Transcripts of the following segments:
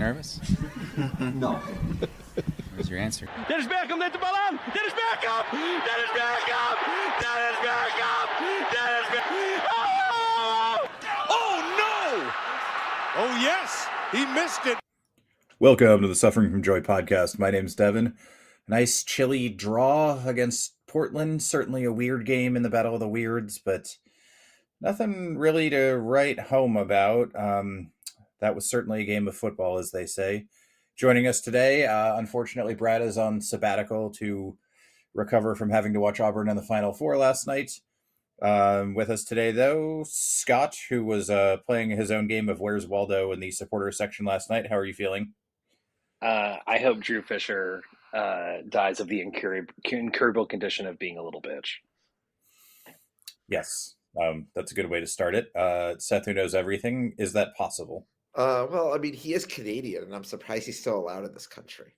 nervous? No. Where's your answer? Dennis Beckham, let the ball on! Dennis Beckham! Dennis Beckham! Dennis Beckham! Dennis Beckham! Oh! Oh, no! Oh, yes! He missed it. Welcome to the Suffering from Joy podcast. My name's Devin. Nice chilly draw against Portland. Certainly a weird game in the Battle of the Weirds, but nothing really to write home about. That was certainly a game of football, as they say. Joining us today, unfortunately, Brad is on sabbatical to recover from having to watch Auburn in the Final Four last night. With us today, though, Scott, who was playing his own game of Where's Waldo in the supporter section last night. How are you feeling? I hope Drew Fisher dies of the incurable condition of being a little bitch. Yes, that's a good way to start it. Seth, who knows everything, is that possible? Well, I mean, he is Canadian, and I'm surprised he's still allowed in this country.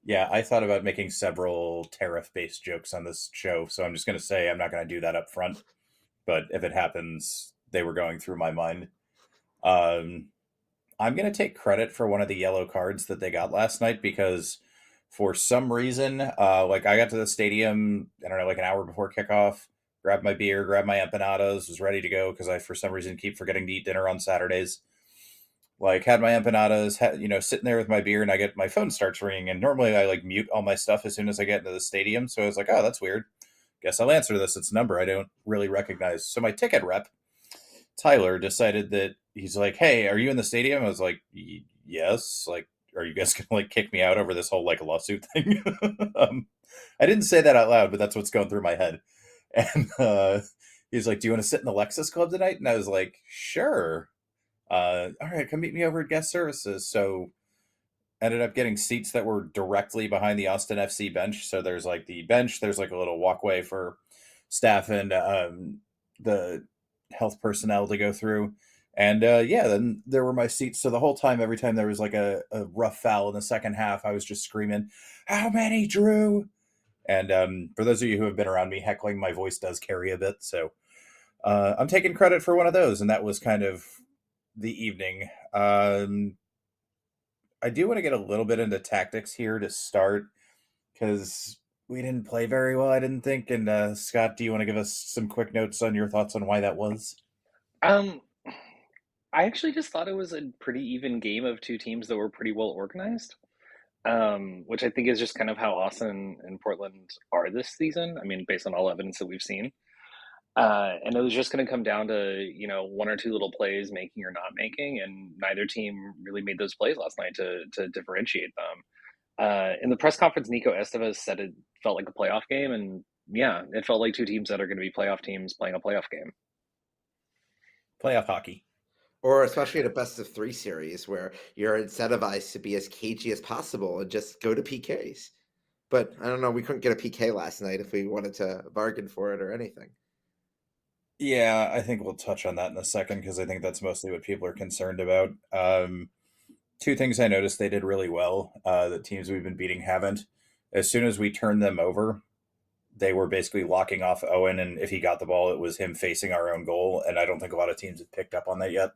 Yeah, I thought about making several tariff-based jokes on this show, so I'm just going to say I'm not going to do that up front. But if it happens, they were going through my mind. I'm going to take credit for one of the yellow cards that they got last night because for some reason, I got to the stadium, I don't know, like an hour before kickoff, grabbed my beer, grabbed my empanadas, was ready to go because I, for some reason, keep forgetting to eat dinner on Saturdays. Had my empanadas, sitting there with my beer, and I get my phone starts ringing. And normally I mute all my stuff as soon as I get into the stadium. So I was like, oh, that's weird. Guess I'll answer this. It's a number I don't really recognize. So my ticket rep, Tyler, decided that he's like, hey, are you in the stadium? I was like, yes. Are you guys going to kick me out over this whole lawsuit thing? I didn't say that out loud, but that's what's going through my head. And he's like, do you want to sit in the Lexus Club tonight? And I was like, sure. All right, come meet me over at guest services. So ended up getting seats that were directly behind the Austin FC bench. So there's the bench, there's a little walkway for staff and the health personnel to go through. And then there were my seats. So the whole time, every time there was a rough foul in the second half, I was just screaming, how many, Drew? And for those of you who have been around me, heckling, my voice does carry a bit. So I'm taking credit for one of those. And that was kind of the evening. I do want to get a little bit into tactics here to start because we didn't play very well, I didn't think. And Scott, do you want to give us some quick notes on your thoughts on why that was? I actually just thought it was a pretty even game of two teams that were pretty well organized, which I think is just kind of how Austin and Portland are this season. I mean, based on all evidence that we've seen. And it was just going to come down to, one or two little plays making or not making, and neither team really made those plays last night to differentiate them. In the press conference, Nico Estevez said it felt like a playoff game, and yeah, it felt like two teams that are going to be playoff teams playing a playoff game. Playoff hockey. Or especially in a best-of-3 series where you're incentivized to be as cagey as possible and just go to PKs. But I don't know, we couldn't get a PK last night if we wanted to bargain for it or anything. Yeah, I think we'll touch on that in a second because I think that's mostly what people are concerned about. Two things I noticed they did really well that teams we've been beating haven't. As soon as we turned them over, they were basically locking off Owen, and if he got the ball, it was him facing our own goal, and I don't think a lot of teams have picked up on that yet.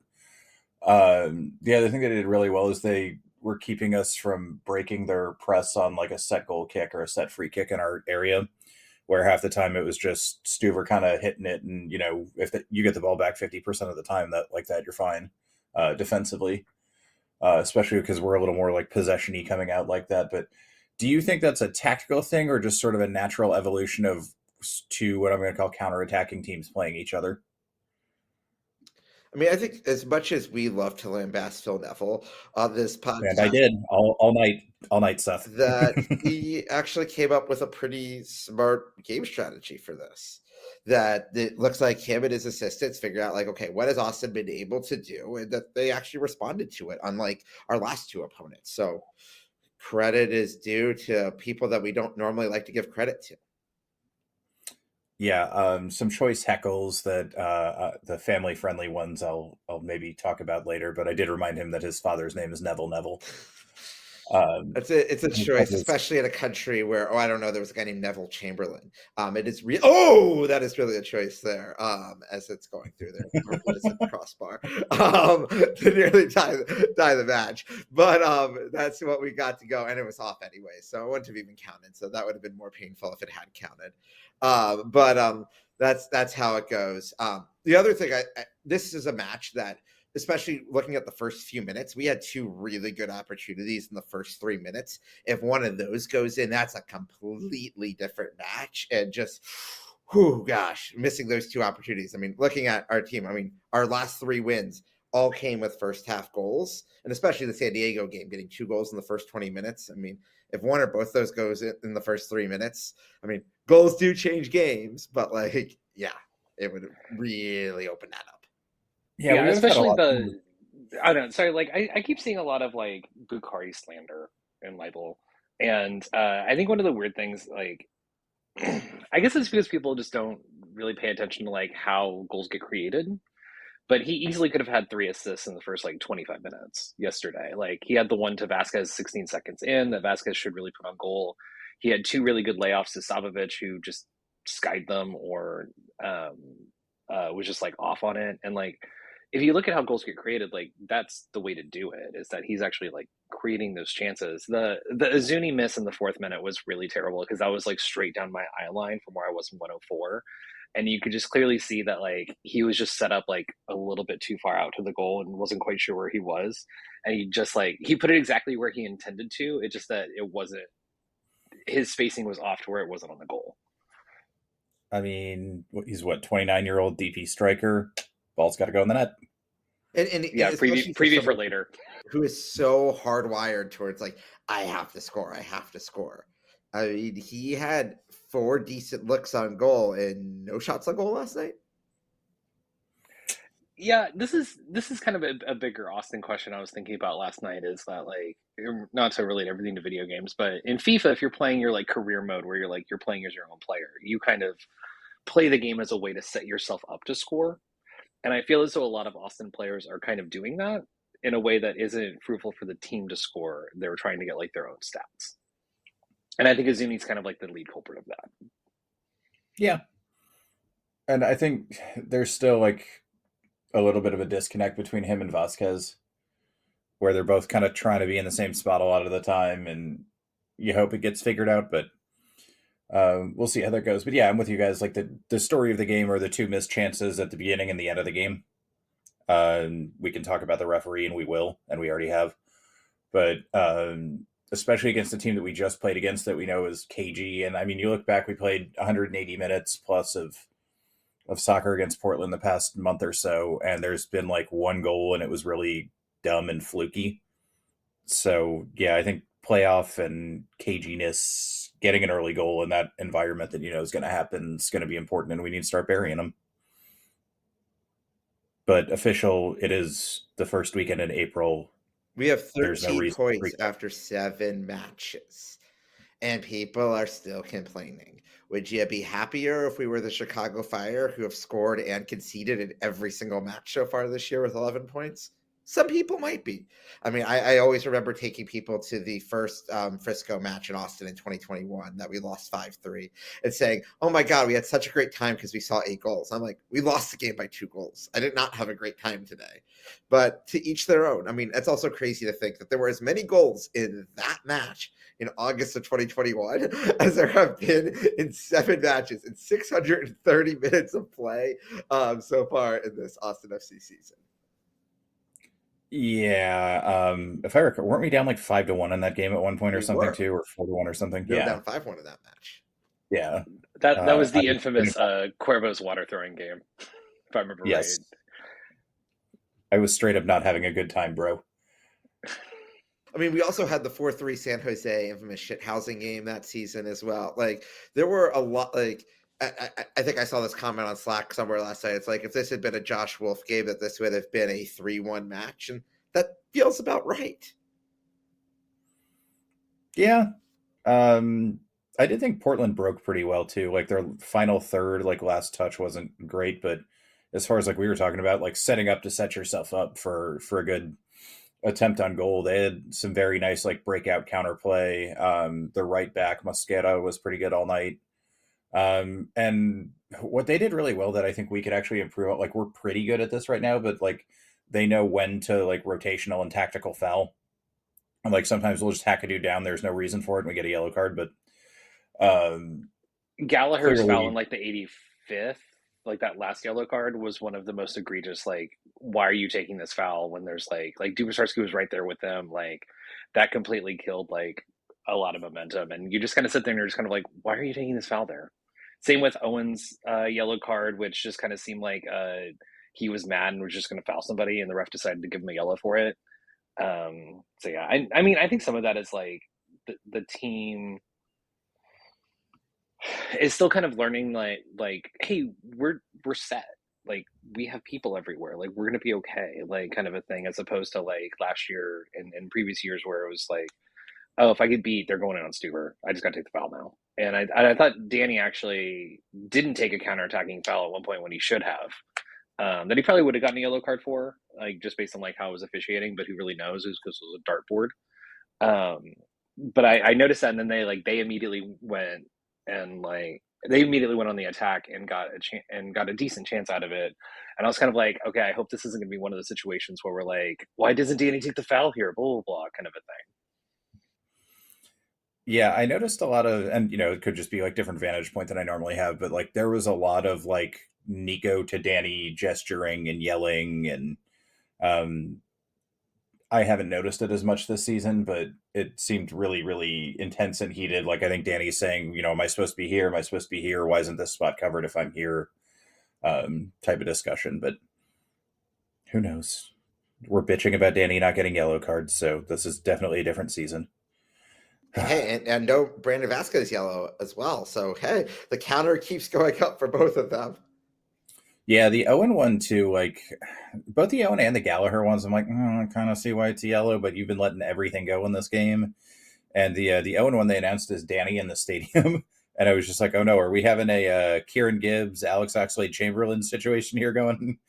The other thing they did really well is they were keeping us from breaking their press on a set goal kick or a set free kick in our area, where half the time it was just Stuver kind of hitting it. And, if you get the ball back 50% of the time that you're fine defensively, especially because we're a little more possession-y coming out like that. But do you think that's a tactical thing or just sort of a natural evolution of to what I'm going to call counterattacking teams playing each other? I mean, I think as much as we love to lambast Phil Neville on this podcast, and I did all night, Seth, that he actually came up with a pretty smart game strategy for this. That it looks like him and his assistants figured out okay, what has Austin been able to do, and that they actually responded to it, unlike our last two opponents. So credit is due to people that we don't normally like to give credit to. Yeah, some choice heckles that the family-friendly ones I'll maybe talk about later, but I did remind him that his father's name is Neville. It's a that choice, was- especially in a country where I don't know, there was a guy named Neville Chamberlain. It is real. That is really a choice there. As it's going through there, Purple is at the crossbar. To nearly die the match, but that's what we got to go, and it was off anyway, so it wouldn't have even counted. So that would have been more painful if it had counted. But that's how it goes. The other thing, this is a match that, especially looking at the first few minutes, we had two really good opportunities in the first 3 minutes. If one of those goes in, that's a completely different match. And just, gosh, missing those two opportunities. I mean, looking at our team, I mean, our last 3 wins all came with first half goals, and especially the San Diego game, getting 2 goals in the first 20 minutes. I mean, if one or both those goes in the first 3 minutes, I mean, goals do change games, but like, yeah, it would really open that up. yeah, we Yeah, would have had a especially lot. I don't know. Sorry, like I keep seeing a lot of like Bukhari slander and libel, and I think one of the weird things, like, I guess it's because people just don't really pay attention to like how goals get created. But he easily could have had 3 assists in the first like 25 minutes yesterday. Like he had the one to Vasquez 16 seconds in that Vasquez should really put on goal. He had 2 really good layoffs to Savovic, who just skied them or was just like off on it. And like, if you look at how goals get created, like that's the way to do it. Is that he's actually like creating those chances. The Azuni miss in the 4th minute was really terrible because that was like straight down my eye line from where I was in 104, and you could just clearly see that like he was just set up like a little bit too far out to the goal and wasn't quite sure where he was, and he just like he put it exactly where he intended to. It just that it wasn't, his spacing was off to where it wasn't on the goal. I mean, he's 29-year-old DP striker. Ball's got to go in the net. And Yeah, especially preview for someone later. who is so hardwired towards like, I have to score, I have to score. I mean, he had 4 decent looks on goal and no shots on goal last night. Yeah, this is kind of a bigger Austin question I was thinking about last night. Is that like, not to relate everything to video games, but in FIFA, if you're playing your like career mode where you're playing as your own player, you kind of play the game as a way to set yourself up to score. And I feel as though a lot of Austin players are kind of doing that in a way that isn't fruitful for the team to score. They're trying to get like their own stats. And I think Azuni's kind of like the lead culprit of that. Yeah. And I think there's still like a little bit of a disconnect between him and Vasquez, where they're both kind of trying to be in the same spot a lot of the time, and you hope it gets figured out, but we'll see how that goes. But yeah, I'm with you guys. Like the story of the game are the 2 missed chances at the beginning and the end of the game. We can talk about the referee, and we will, and we already have. But especially against the team that we just played against that we know is KG. And I mean, you look back, we played 180 minutes plus of soccer against Portland the past month or so, and there's been like 1 goal, and it was really dumb and fluky. So yeah, I think playoff and caginess, getting an early goal in that environment that you know is going to happen, is going to be important, and we need to start burying them. But official, it is the first weekend in April. We have There's no 13 reason points after 7 matches, and people are still complaining. Would you be happier if we were the Chicago Fire, who have scored and conceded in every single match so far this year with 11 points? Some people might be. I mean, I always remember taking people to the first Frisco match in Austin in 2021 that we lost 5-3 and saying, oh my God, we had such a great time because we saw 8 goals. I'm like, we lost the game by 2 goals. I did not have a great time today. But to each their own. I mean, it's also crazy to think that there were as many goals in that match in August of 2021 as there have been in 7 matches in 630 minutes of play so far in this Austin FC season. Yeah, if I recall, weren't we down like 5-1 in that game at one point or something too, or 4-1 or something? We were Yeah, down 5-1 in that match. yeah. That was the infamous Cuervo's water throwing game, if I remember right. I was straight up not having a good time, bro. I mean, we also had the 4-3 San Jose infamous shithousing game that season as well. Like, there were a lot, like, I think I saw this comment on Slack somewhere last night. It's like, if this had been a Josh Wolf game, that this would have been a 3-1 match. And that feels about right. Yeah. I did think Portland broke pretty well too. Like their final third, like last touch wasn't great, but as far as like we were talking about, like setting up to set yourself up for a good attempt on goal. They had some very nice like breakout counterplay. The right back Mosquera was pretty good all night. And what they did really well that I think we could actually improve on, like we're pretty good at this right now, but like they know when to like rotational and tactical foul. And like sometimes we'll just hack a dude down. There's no reason for it, and we get a yellow card. But Gallagher's clearly, foul in like the 85th, like that last yellow card was one of the most egregious. Like, why are you taking this foul when there's like Dubasarski was right there with them? Like, that completely killed like a lot of momentum. And you just kind of sit there and you're just kind of like, why are you taking this foul there? Same with Owen's yellow card, which just kind of seemed like he was mad and was just going to foul somebody, and the ref decided to give him a yellow for it. So yeah, I mean, I think some of that is like the team is still kind of learning like hey, we're set, like we have people everywhere, like we're gonna be okay, like kind of a thing, as opposed to like last year and previous years where it was like, oh, if I get beat, they're going in on Stuber, I just gotta take the foul now. And I thought Danny actually didn't take a counterattacking foul at one point when he should have, that he probably would have gotten a yellow card for, like just based on like how it was officiating, but who really knows, is because it was a dartboard. But I noticed that, and then they immediately went and like they immediately went on the attack and got a decent chance out of it. And I was kind of like, okay, I hope this isn't going to be one of the situations where we're like, why doesn't Danny take the foul here? Blah blah blah, kind of a thing. yeah, I noticed a lot of, and it could just be like different vantage point than I normally have, but like there was a lot of like Nico to Danny gesturing and yelling, and um, I haven't noticed it as much this season, but it seemed really, really intense and heated. Like I think Danny's saying, am I supposed to be here? Am I supposed to be here? Why isn't this spot covered if I'm here? Type of discussion, but who knows? We're bitching about Danny not getting yellow cards, so this is definitely a different season. Hey, and no Brandon Vasquez yellow as well. So hey, the counter keeps going up for both of them. Yeah, the Owen one too, like both the Owen and the Gallagher ones, I'm like, I kind of see why it's yellow, but you've been letting everything go in this game. And the Owen one they announced as Danny in the stadium, and I was just like, oh no, are we having a Kieran Gibbs, Alex Oxlade-Chamberlain situation here going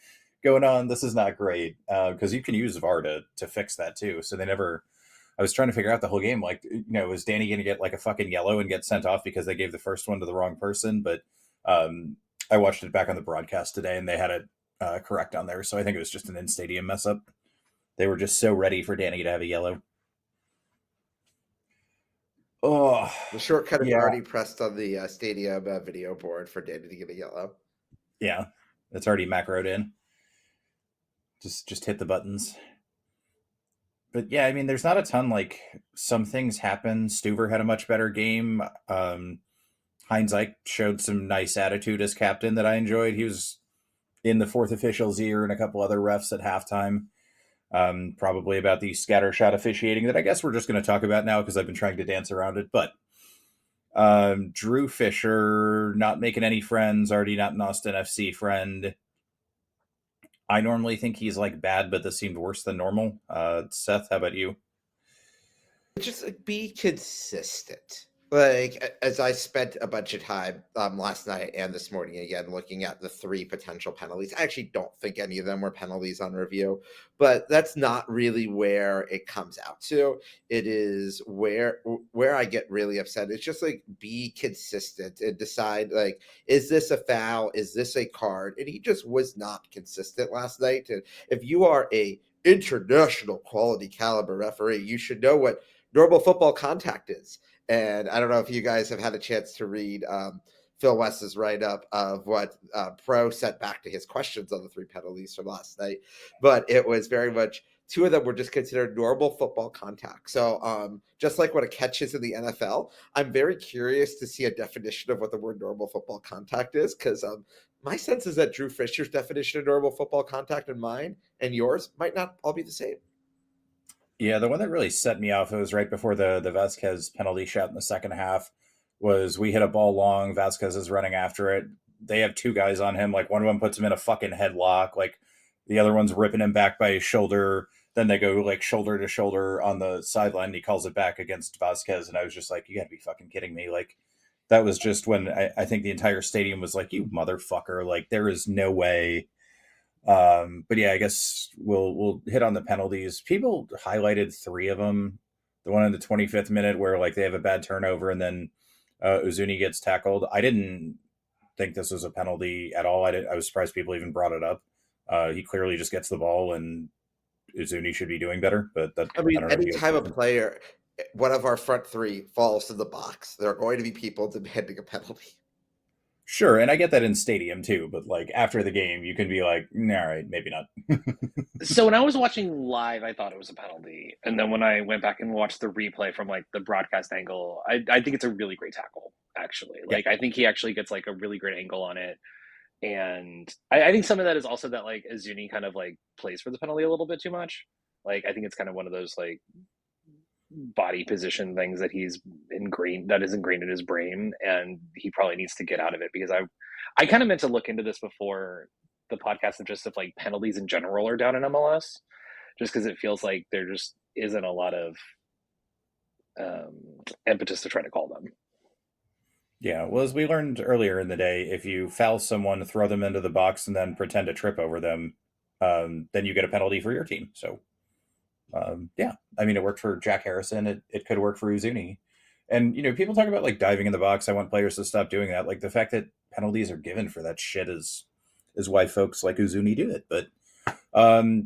on? This is not great, because you can use VAR to fix that too. So they never. I was trying to figure out the whole game, like, is Danny going to get like a fucking yellow and get sent off because they gave the first one to the wrong person? But I watched it back on the broadcast today, and they had it correct on there. So I think it was just an in-stadium mess up. They were just so ready for Danny to have a yellow. Oh, The shortcut is yeah. already pressed on the stadium video board for Danny to get a yellow. Yeah, it's already macroed in. Just hit the buttons. But yeah, I mean, there's not a ton. Like some things happen. Stuver had a much better game. Heinz Eich showed some nice attitude as captain that I enjoyed. He was in the fourth official's ear and a couple other refs at halftime, probably about the scattershot officiating that I guess we're just going to talk about now because I've been trying to dance around it. But Drew Fisher not making any friends, already not an Austin FC friend. I normally think he's like bad, but this seemed worse than normal. Seth, how about you? Just like be consistent. Like as I spent a bunch of time last night and this morning again looking at the 3 potential penalties. I actually don't think any of them were penalties on review, but that's not really where it comes out to. It is where I get really upset. It's just like be consistent and decide like, is this a foul? Is this a card? And he just was not consistent last night. And if you are a international quality caliber referee, you should know what normal football contact is. And I don't know if you guys have had a chance to read Phil West's write-up of what Pro sent back to his questions on the 3 penalties from last night. But it was very much, 2 of them were just considered normal football contact. So just like what a catch is in the NFL, I'm very curious to see a definition of what the word normal football contact is, because my sense is that Drew Fisher's definition of normal football contact and mine and yours might not all be the same. Yeah, the one that really set me off, it was right before the Vasquez penalty shot in the second half, was we hit a ball long, Vasquez is running after it. They have 2 guys on him, like one of them puts him in a fucking headlock, like the other one's ripping him back by his shoulder, then they go like shoulder to shoulder on the sideline, and he calls it back against Vasquez, and I was just like, you gotta be fucking kidding me. Like, that was just when I think the entire stadium was like, you motherfucker, like there is no way But yeah, I guess we'll hit on the penalties. People highlighted 3 of them. The one in the 25th minute where like they have a bad turnover and then Uzuni gets tackled. I didn't think this was a penalty at all. I was surprised people even brought it up. He clearly just gets the ball, and Uzuni should be doing better. But that, I mean, don't know if you anytime a player, one of our front 3 falls to the box, there are going to be people demanding a penalty. Sure, and I get that in stadium too, but like after the game, you can be like, all right, maybe not. So when I was watching live, I thought it was a penalty, and then when I went back and watched the replay from like the broadcast angle, I think it's a really great tackle. Actually, Yeah. like I think he actually gets like a really great angle on it, and I think some of that is also that like Azuni kind of like plays for the penalty a little bit too much. Like I think it's kind of one of those like body position things that is ingrained in his brain, and he probably needs to get out of it, because I kind of meant to look into this before the podcast of just if like penalties in general are down in MLS, just because it feels like there just isn't a lot of impetus to try to call them. Yeah, well, as we learned earlier in the day, if you foul someone, throw them into the box, and then pretend to trip over them, then you get a penalty for your team. So, yeah, I mean, it worked for Jack Harrison. It could work for Uzuni. And, people talk about, like, diving in the box. I want players to stop doing that. Like, the fact that penalties are given for that shit is why folks like Uzuni do it. But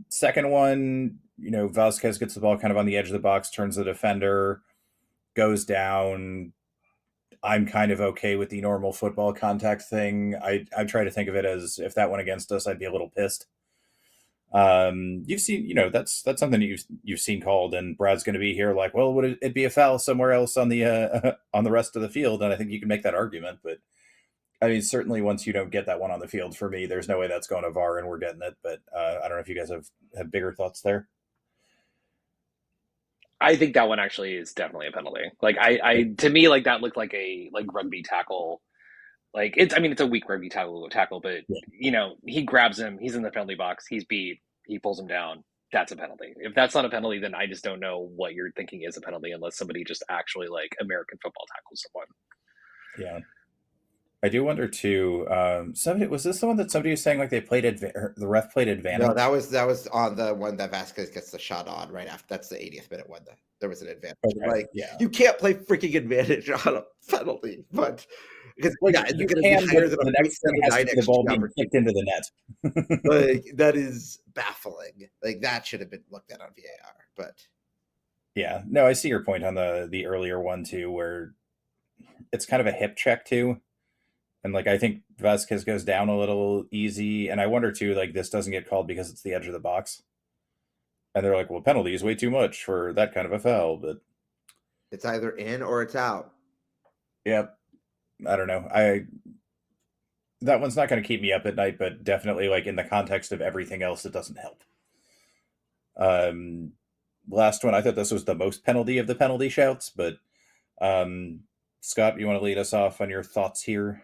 second one, Vasquez gets the ball kind of on the edge of the box, turns the defender, goes down. I'm kind of okay with the normal football contact thing. I try to think of it as if that went against us, I'd be a little pissed. You've seen, that's something you've seen called, and Brad's going to be here like, well, would it be a foul somewhere else on the on the rest of the field? And I think you can make that argument, but I mean, certainly once you don't get that one on the field, for me, there's no way that's going to VAR and we're getting it. But I don't know if you guys have bigger thoughts there. I think that one actually is definitely a penalty. Like I to me, like that looked like a rugby tackle. Like it's a weak rugby tackle, but Yeah. he grabs him, he's in the penalty box, he's beat, he pulls him down. That's a penalty. If that's not a penalty, then I just don't know what you're thinking is a penalty, unless somebody just actually like American football tackles someone. Yeah. I do wonder too. Somebody was this the one that somebody was saying like they played the ref played advantage? No, that was on the one that Vasquez gets the shot on right after. That's the 80th minute one. There was an advantage. Okay, Like, yeah. you can't play freaking advantage on a penalty, but because Like, yeah, you it's going to can, be higher but than the a next thing has to be the ball being kicked into the net. Like that is baffling. Like that should have been looked at on VAR. But yeah, no, I see your point on the earlier one too, where it's kind of a hip check too. And like I think Vasquez goes down a little easy, and I wonder too, like this doesn't get called because it's the edge of the box, and they're like, "Well, penalty is way too much for that kind of a foul." But it's either in or it's out. Yeah, I don't know. That one's not going to keep me up at night, but definitely like in the context of everything else, it doesn't help. Last one, I thought this was the most penalty of the penalty shouts, but Scott, you want to lead us off on your thoughts here?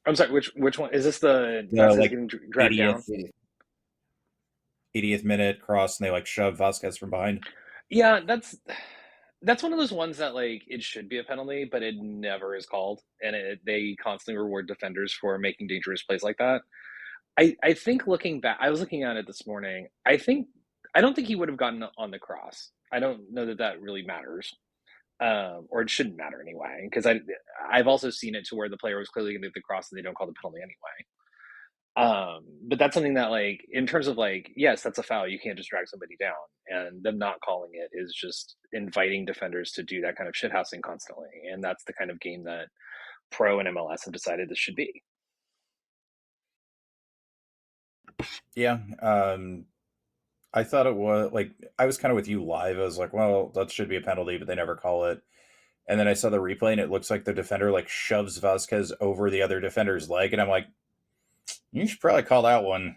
I'm sorry, which one is this? The like getting dragged down? 80th minute cross, and they like shove Vasquez from behind. Yeah, that's one of those ones that like it should be a penalty, but it never is called, and they constantly reward defenders for making dangerous plays like that. I think looking back, I was looking at it this morning. I don't think he would have gotten on the cross. I don't know that really matters. Or it shouldn't matter anyway, because I've also seen it to where the player was clearly going to get the cross and they don't call the penalty anyway. But that's something that, like, in terms of like, yes, that's a foul. You can't just drag somebody down, and them not calling it is just inviting defenders to do that kind of shithousing constantly, and that's the kind of game that Pro and MLS have decided this should be. Yeah, I thought it was like I was kind of with you live. I was like, well, that should be a penalty, but they never call it. And then I saw the replay, and it looks like the defender like shoves Vasquez over the other defender's leg, and I'm like, you should probably call that one.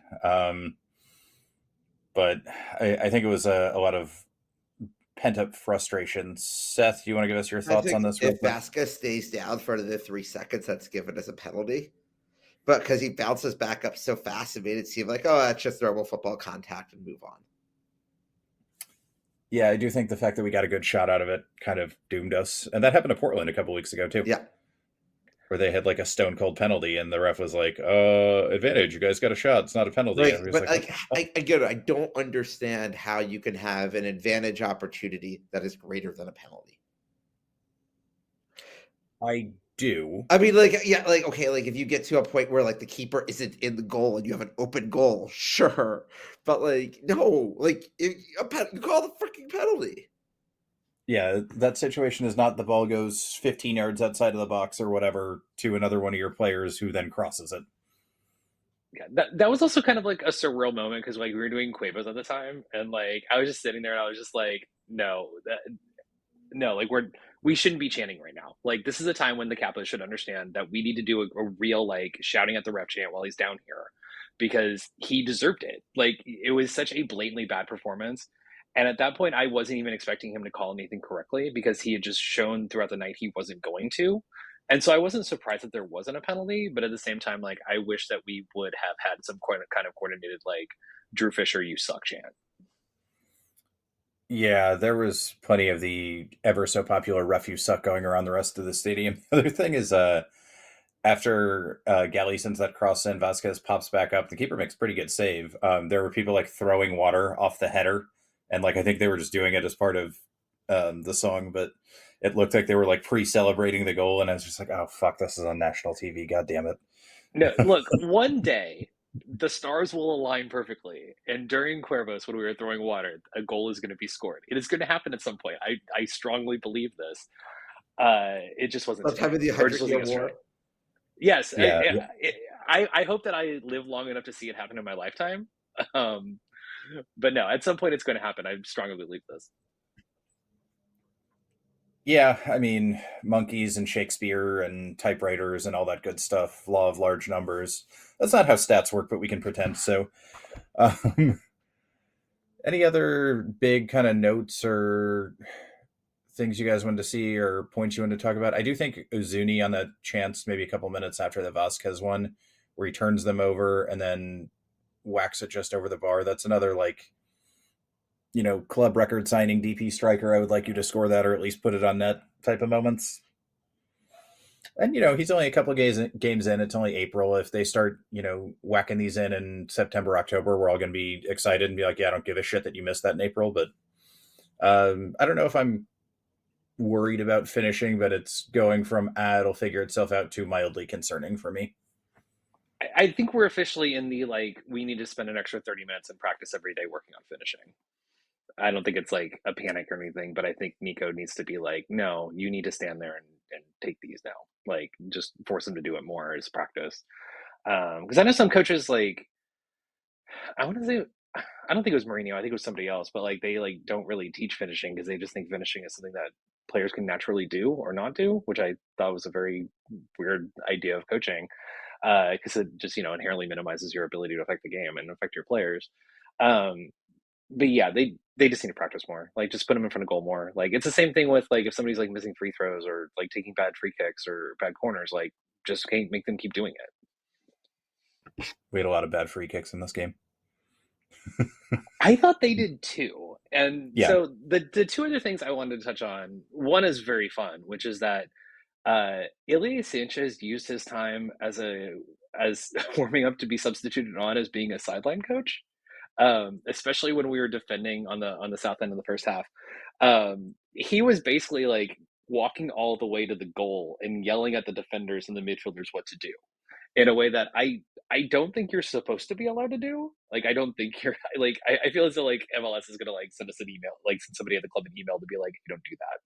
But I think it was a lot of pent up frustration. Seth, you want to give us your thoughts on this? If Vasquez stays down for the 3 seconds, that's given as a penalty. But because he bounces back up so fast, it made it seem like, oh, that's just normal football contact and move on. Yeah, I do think the fact that we got a good shot out of it kind of doomed us. And that happened to Portland a couple weeks ago, too. Yeah. where they had like a stone cold penalty, and the ref was like, advantage, you guys got a shot. It's not a penalty. Like, And but like, like, I get it. I don't understand how you can have an advantage opportunity that is greater than a penalty. I do. I mean, like, yeah, like, okay, like if you get to a point where like the keeper isn't in the goal and you have an open goal, sure, but like, no, like you call the freaking penalty. Yeah, that situation is not the ball goes 15 yards outside of the box or whatever to another one of your players who then crosses it. Yeah, that was also kind of like a surreal moment because like we were doing Quavos at the time, and like I was just sitting there and I was just like, no, no, like we shouldn't be chanting right now. Like this is a time when the Capitals should understand that we need to do a real like shouting at the ref chant while he's down here, because he deserved it. Like it was such a blatantly bad performance. And at that point, I wasn't even expecting him to call anything correctly because he had just shown throughout the night he wasn't going to. And so I wasn't surprised that there wasn't a penalty, but at the same time, like I wish that we would have had some kind of coordinated like Drew Fisher, you suck chant. Yeah, there was plenty of the ever so popular ref you suck going around the rest of the stadium. The other thing is after Galley sends that cross in, Vasquez pops back up. The keeper makes a pretty good save. There were people like throwing water off the header, and like I think they were just doing it as part of the song, but it looked like they were like pre-celebrating the goal, and I was just like, oh fuck, this is on national TV. God damn it. No, look, one day the stars will align perfectly, and during Cuervos, when we were throwing water, a goal is going to be scored. It is going to happen at some point. I strongly believe this. It just wasn't Sometime in today, the or just 100 wasn't Year yesterday. War. Yes, Yeah. I hope that I live long enough to see it happen in my lifetime. Um, but no, at some point it's going to happen. I strongly believe this. Yeah, I mean, monkeys and Shakespeare and typewriters and all that good stuff, law of large numbers. That's not how stats work, but we can pretend. So, um, any other big kind of notes or things you guys wanted to see or points you wanted to talk about? I do think Uzuni on that chance, maybe a couple minutes after the Vasquez one, where he turns them over and then whacks it just over the bar. That's another like, club record signing DP striker. I would like you to score that or at least put it on net type of moments. And, he's only a couple of games in. It's only April. If they start, whacking these in September, October, we're all going to be excited and be like, yeah, I don't give a shit that you missed that in April. But I don't know if I'm worried about finishing, but it's going from it'll figure itself out to mildly concerning for me. I think we're officially in the like we need to spend an extra 30 minutes in practice every day working on finishing. I don't think it's like a panic or anything, but I think Nico needs to be like, no, you need to stand there and take these now. Like, just force them to do it more as practice. Because I know some coaches like, I want to say, I don't think it was Mourinho. I think it was somebody else, but like they like don't really teach finishing because they just think finishing is something that players can naturally do or not do, which I thought was a very weird idea of coaching because it just inherently minimizes your ability to affect the game and affect your players. But yeah, they just need to practice more. Like, just put them in front of goal more. Like, it's the same thing with like if somebody's like missing free throws or like taking bad free kicks or bad corners. Like, just can't make them keep doing it. We had a lot of bad free kicks in this game. I thought they did too. And Yeah. so the two other things I wanted to touch on. One is very fun, which is that Ilya Sanchez used his time as warming up to be substituted on as being a sideline coach. Especially when we were defending on the south end of the first half. He was basically like walking all the way to the goal and yelling at the defenders and the midfielders what to do in a way that I don't think you're supposed to be allowed to do. Like, I don't think you're like, I feel as though like MLS is going to like send us an email, like send somebody at the club an email to be like, you don't do that.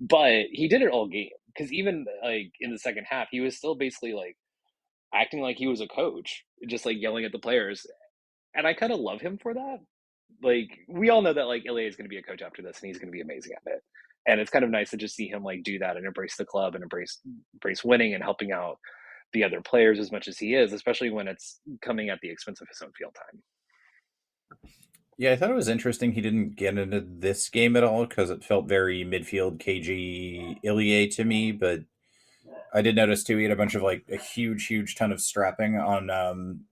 But he did it all game. Cause even like in the second half, he was still basically like acting like he was a coach, just like yelling at the players. And I kind of love him for that. Like, we all know that like Ilya is going to be a coach after this, and he's going to be amazing at it. And it's kind of nice to just see him like do that and embrace the club and embrace winning and helping out the other players as much as he is, especially when it's coming at the expense of his own field time. Yeah, I thought it was interesting he didn't get into this game at all because it felt very midfield KG Ilya to me. But I did notice too he had a bunch of like a huge ton of strapping on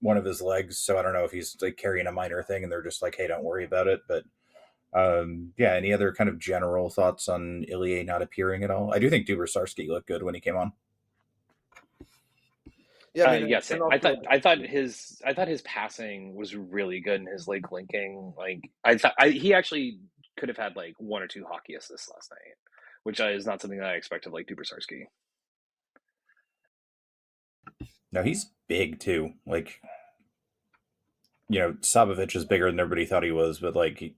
one of his legs. So I don't know if he's like carrying a minor thing and they're just like, hey, don't worry about it. But yeah, any other kind of general thoughts on Ilya not appearing at all? I do think Dubrsarski looked good when he came on. Yeah, I mean, Yes, and I also, thought his passing was really good and his like linking. Like I thought he actually could have had like one or two hockey assists last night, which is not something that I expect of like Dubersarsky. No, he's big too. Like, Sabovich is bigger than everybody thought he was, but like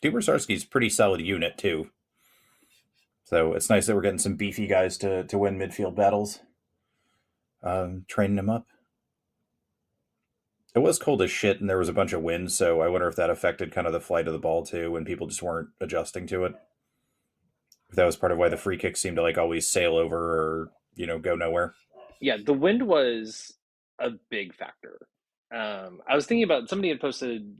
Dubersarsky's pretty solid unit too. So it's nice that we're getting some beefy guys to win midfield battles. Training him up. It was cold as shit, and there was a bunch of wind, so I wonder if that affected kind of the flight of the ball too, when people just weren't adjusting to it. If that was part of why the free kicks seemed to like always sail over or go nowhere. Yeah, the wind was a big factor. I was thinking about somebody had posted,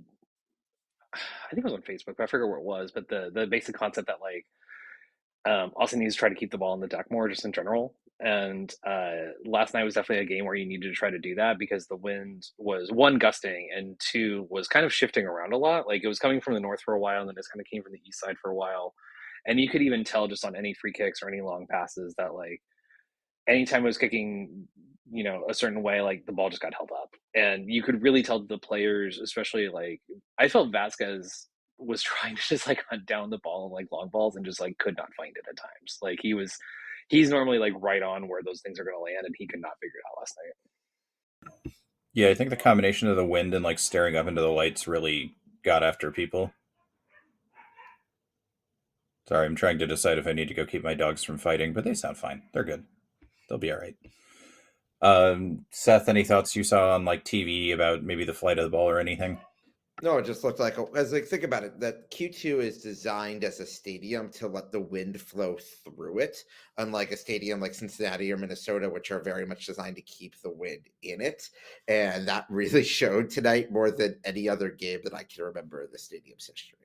I think it was on Facebook, but I forget where it was, but the basic concept that like Austin needs to try to keep the ball on the deck more just in general. And last night was definitely a game where you needed to try to do that because the wind was one gusting and two was kind of shifting around a lot. Like it was coming from the north for a while and then it kind of came from the east side for a while. And you could even tell just on any free kicks or any long passes that like anytime it was kicking, a certain way, like the ball just got held up. And you could really tell the players, especially like I felt Vasquez was trying to just like hunt down the ball and like long balls and just like could not find it at times. Like he's normally like right on where those things are going to land and he could not figure it out last night. Yeah, I think the combination of the wind and like staring up into the lights really got after people. Sorry, I'm trying to decide if I need to go keep my dogs from fighting, but they sound fine. They're good. They'll be all right. Seth, any thoughts you saw on like TV about maybe the flight of the ball or anything? no, it just looked like, think about it, that Q2 is designed as a stadium to let the wind flow through it, unlike a stadium like Cincinnati or Minnesota, which are very much designed to keep the wind in it. And that really showed tonight more than any other game that I can remember in the stadium's history.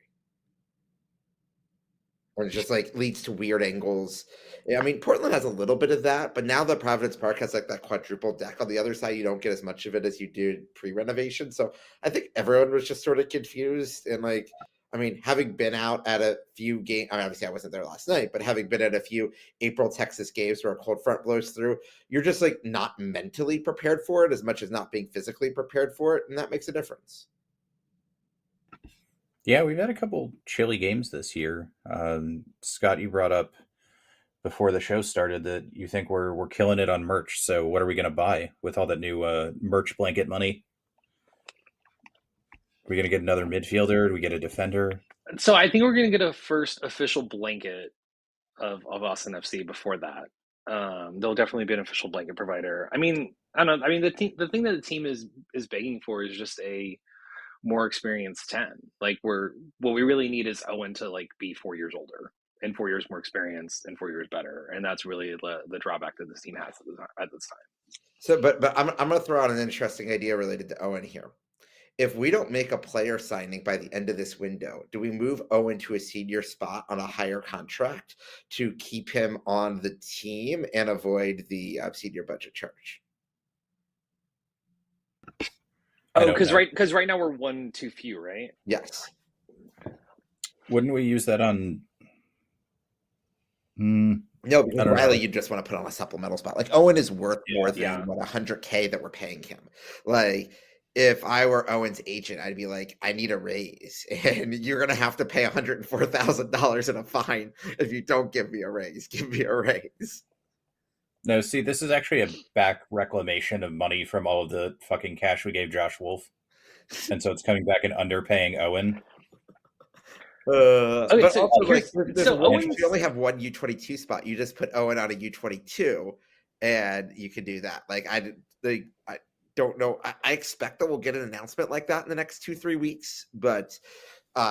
And it just like leads to weird angles. Yeah, I mean, Portland has a little bit of that, but now that Providence Park has like that quadruple deck on the other side, you don't get as much of it as you did pre-renovation. So I think everyone was just sort of confused. And like, I mean, having been out at a few games, I mean, obviously I wasn't there last night, but having been at a few April Texas games where a cold front blows through, you're just like not mentally prepared for it as much as not being physically prepared for it. And that makes a difference. Yeah, we've had a couple chilly games this year. Scott, you brought up before the show started that you think we're killing it on merch. So what are we going to buy with all that new merch blanket money? Are we going to get another midfielder? Do we get a defender? So I think we're going to get a first official blanket of Austin FC before that. There'll definitely be an official blanket provider. I mean, I don't know. I mean, the thing that the team is begging for is just a more experienced 10. Like what we really need is Owen to like be 4 years older and 4 years more experienced and 4 years better. And that's really the drawback that this team has at this time. So, but I'm going to throw out an interesting idea related to Owen here. If we don't make a player signing by the end of this window, do we move Owen to a senior spot on a higher contract to keep him on the team and avoid the senior budget charge? Oh, because right now we're one too few, right? Yes. Wouldn't we use that on? No, because Riley, you just want to put on a supplemental spot. Like Owen is worth more than what $100K that we're paying him. Like if I were Owen's agent, I'd be like, I need a raise, and you're gonna have to pay $104,000 in a fine if you don't give me a raise. Give me a raise. No, see, this is actually a back reclamation of money from all of the fucking cash we gave Josh Wolf, and so it's coming back and underpaying Owen. Okay, but so also, like, Owens, you only have one U22 spot. You just put Owen on a U22, and you can do that. Like I don't know. I expect that we'll get an announcement like that in the next 2-3 weeks. But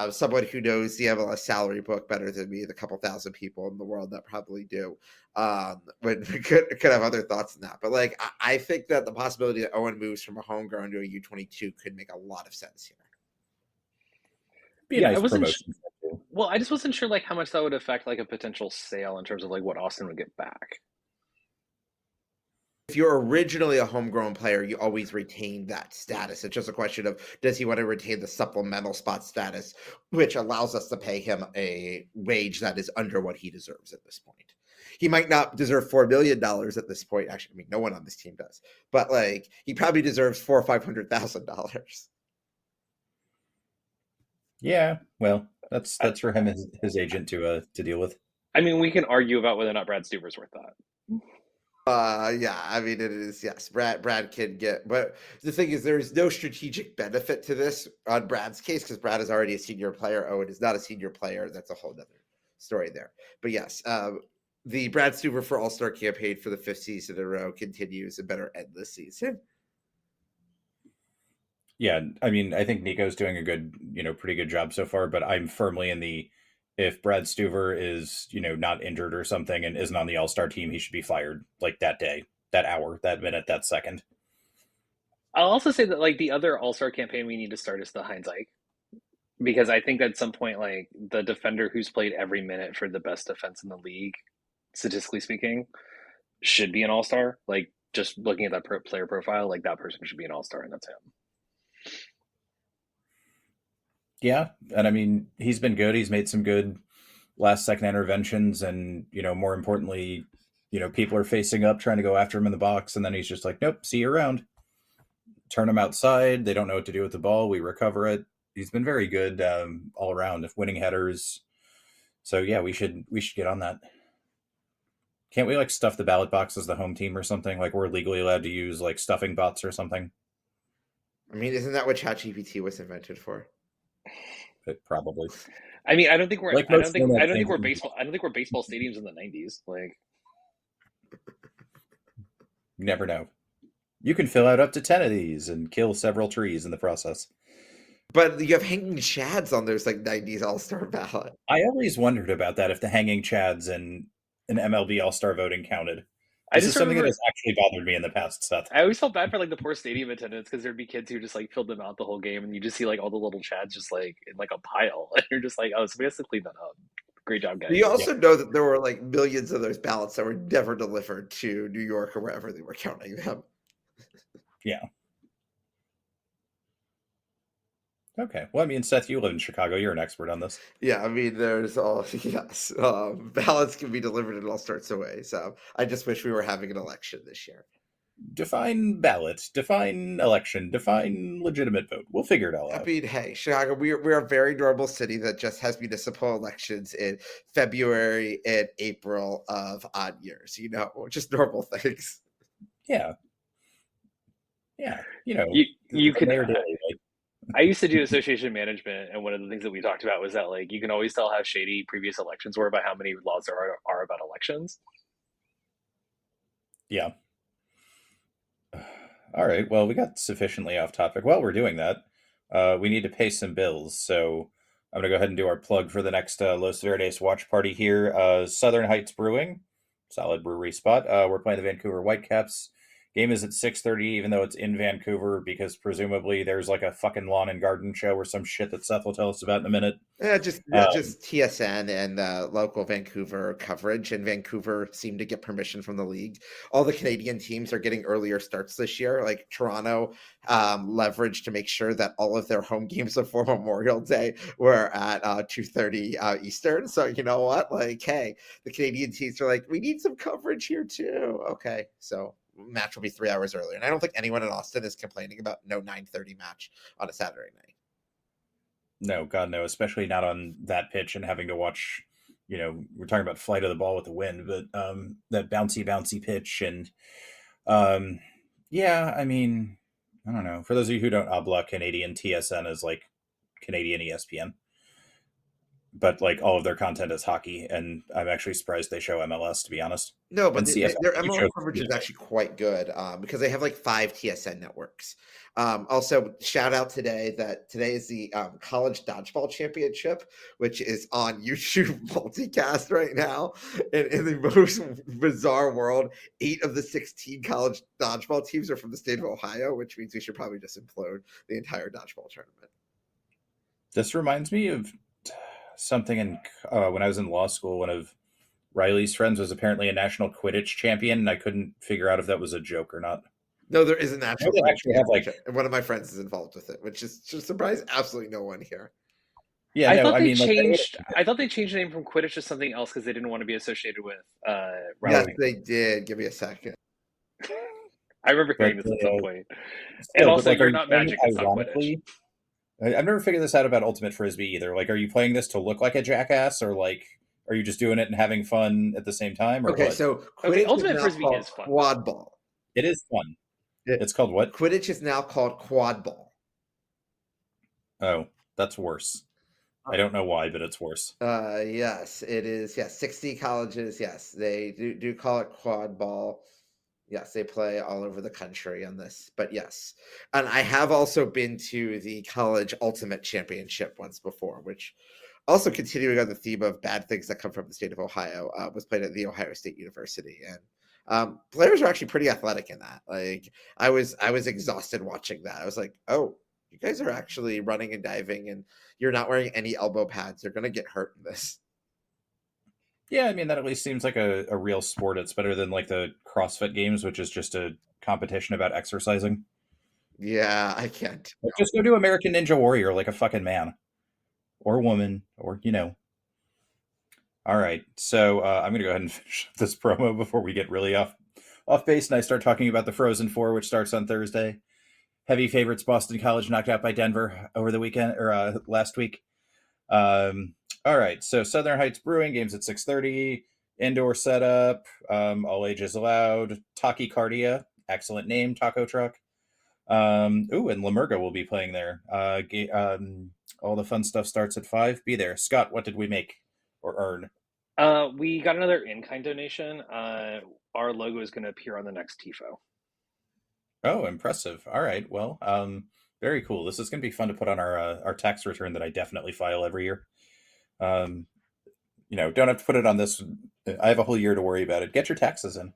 someone who knows the MLS salary book better than me, the couple thousand people in the world that probably do, could have other thoughts on that. But like, I think that the possibility that Owen moves from a homegrown to a U22 could make a lot of sense here. Nice promotion. Well, I just wasn't sure like how much that would affect like a potential sale in terms of like what Austin would get back. if you're originally a homegrown player, you always retain that status. It's just a question of does he want to retain the supplemental spot status, which allows us to pay him a wage that is under what he deserves at this point. He might not deserve $4 million at this point. Actually, I mean, no one on this team does, but like he probably deserves $400,000 or $500,000. Yeah, well, that's for him, his agent to deal with. I mean, we can argue about whether or not Brad Stuver's worth that. Yeah, I mean it is, yes. Brad can get, but the thing is, there is no strategic benefit to this on Brad's case because Brad is already a senior player. Owen is not a senior player. That's a whole nother story there. But yes, the Brad Stuver for All-Star campaign for the 5th season in a row continues and better end this season. Yeah, I mean, I think Nico's doing a good, pretty good job so far, but I'm firmly in the, if Brad Stuver is, not injured or something and isn't on the All-Star team, he should be fired like that day, that hour, that minute, that second. I'll also say that like the other All-Star campaign we need to start is the Heinz Ike. Because I think at some point, like the defender who's played every minute for the best defense in the league, statistically speaking, should be an all-star. Like just looking at that player profile, like that person should be an all-star, and that's him. Yeah, and I mean, he's been good. He's made some good last-second interventions, and more importantly, people are facing up, trying to go after him in the box, and then he's just like, "Nope, see you around." Turn him outside. They don't know what to do with the ball. We recover it. He's been very good all around, winning headers. So yeah, we should get on that. Can't we like stuff the ballot box as the home team or something? Like we're legally allowed to use like stuffing bots or something. I mean, isn't that what ChatGPT was invented for? Probably. I mean, I don't think we're Like I don't think we're baseball. I don't think we're baseball stadiums in the 90s. Like, you never know. You can fill out up to 10 of these and kill several trees in the process. But you have hanging chads on those like 90s All-Star ballot. I always wondered about that, if the hanging chads and an MLB All-Star voting counted. This is something that has actually bothered me in the past, Seth. I always felt bad for like the poor stadium attendants because there'd be kids who just like filled them out the whole game, and you just see like all the little chads just like in like a pile, and you're just like, oh, somebody has to clean that up. Great job, guys. You also know that there were like millions of those ballots that were never delivered to New York or wherever they were counting them. Yeah. Okay. Well, I mean, Seth, you live in Chicago. You're an expert on this. Yeah, I mean, there's all, yes. Ballots can be delivered in all sorts of ways. So I just wish we were having an election this year. Define ballot, define election, define legitimate vote. We'll figure it all out. I mean, hey, Chicago, we're a very normal city that just has municipal elections in February and April of odd years, just normal things. Yeah. Yeah. You can. I used to do association management, and one of the things that we talked about was that like you can always tell how shady previous elections were by how many laws there are about elections. Yeah. All right. Well, we got sufficiently off topic. While we're doing that, we need to pay some bills. So I'm going to go ahead and do our plug for the next Los Verdes watch party here. Southern Heights Brewing, solid brewery spot. We're playing the Vancouver Whitecaps. Game is at 6:30, even though it's in Vancouver, because presumably there's like a fucking lawn and garden show or some shit that Seth will tell us about in a minute. Yeah, just TSN and local Vancouver coverage, and Vancouver seemed to get permission from the league. All the Canadian teams are getting earlier starts this year. Like Toronto leveraged to make sure that all of their home games before Memorial Day were at 2:30 Eastern. So you know what? Like, hey, the Canadian teams are like, we need some coverage here too. Okay, so match will be 3 hours earlier, and I don't think anyone in Austin is complaining about no 9:30 match on a Saturday night. No, God, no, especially not on that pitch and having to watch, we're talking about flight of the ball with the wind, but that bouncy pitch. And yeah, I mean, I don't know. For those of you who don't obla, Canadian TSN is like Canadian ESPN. But like all of their content is hockey, and I'm actually surprised they show MLS, to be honest. No, but their MLS coverage is actually quite good because they have like 5 TSN networks. Also, shout out today is the College Dodgeball Championship, which is on YouTube multicast right now. And in the most bizarre world, 8 of the 16 college dodgeball teams are from the state of Ohio, which means we should probably just implode the entire dodgeball tournament. This reminds me of something in when I was in law school. One of Riley's friends was apparently a national Quidditch champion, and I couldn't figure out if that was a joke or not. No, there is an actual. They actually have like, and one of my friends is involved with it, which is just surprised absolutely no one here. yeah, I no, thought I they mean, like, changed. I thought they changed the name from Quidditch to something else because they didn't want to be associated with Yes, rowing. they did. Give me a second. I remember hearing but, this at some point. still, And but, also, like, are you're you not playing Magic. it It's not Quidditch. ironically? I've never figured this out about Ultimate Frisbee either. Like, are you playing this to look like a jackass, or like, are you just doing it and having fun at the same time, or Okay, what? so Okay, Quidditch Ultimate is now Frisbee called is fun. quad ball. It is fun. It- It's called what? Quidditch is now called quad ball. Oh, that's worse. I don't know why, but it's worse. Yes, it is. Yes, 60 colleges. Yes, they do call it quad ball. Yes, they play all over the country on this. But yes, and I have also been to the college ultimate championship once before, which also continuing on the theme of bad things that come from the state of Ohio, was played at the Ohio State University, and players are actually pretty athletic in that. Like I was exhausted watching that. I was like, oh, you guys are actually running and diving, and you're not wearing any elbow pads. You're gonna get hurt in this. Yeah, I mean, that at least seems like a real sport. It's better than like the CrossFit Games, which is just a competition about exercising. Yeah, I can't. Like, just go do American Ninja Warrior like a fucking man or woman, or All right, so I'm gonna go ahead and finish up this promo before we get really off base, and I start talking about the Frozen Four, which starts on Thursday. Heavy favorites: Boston College knocked out by Denver over the weekend or last week. All right, so Southern Heights Brewing, games at 6:30. Indoor setup, all ages allowed. Tachycardia, excellent name, taco truck. And Lamurga will be playing there. All the fun stuff starts at 5. Be there. Scott, what did we make or earn? We got another in-kind donation. Our logo is going to appear on the next TIFO. Oh, impressive. All right, well, very cool. This is going to be fun to put on our tax return that I definitely file every year. Don't have to put it on this. I have a whole year to worry about it. Get your taxes in,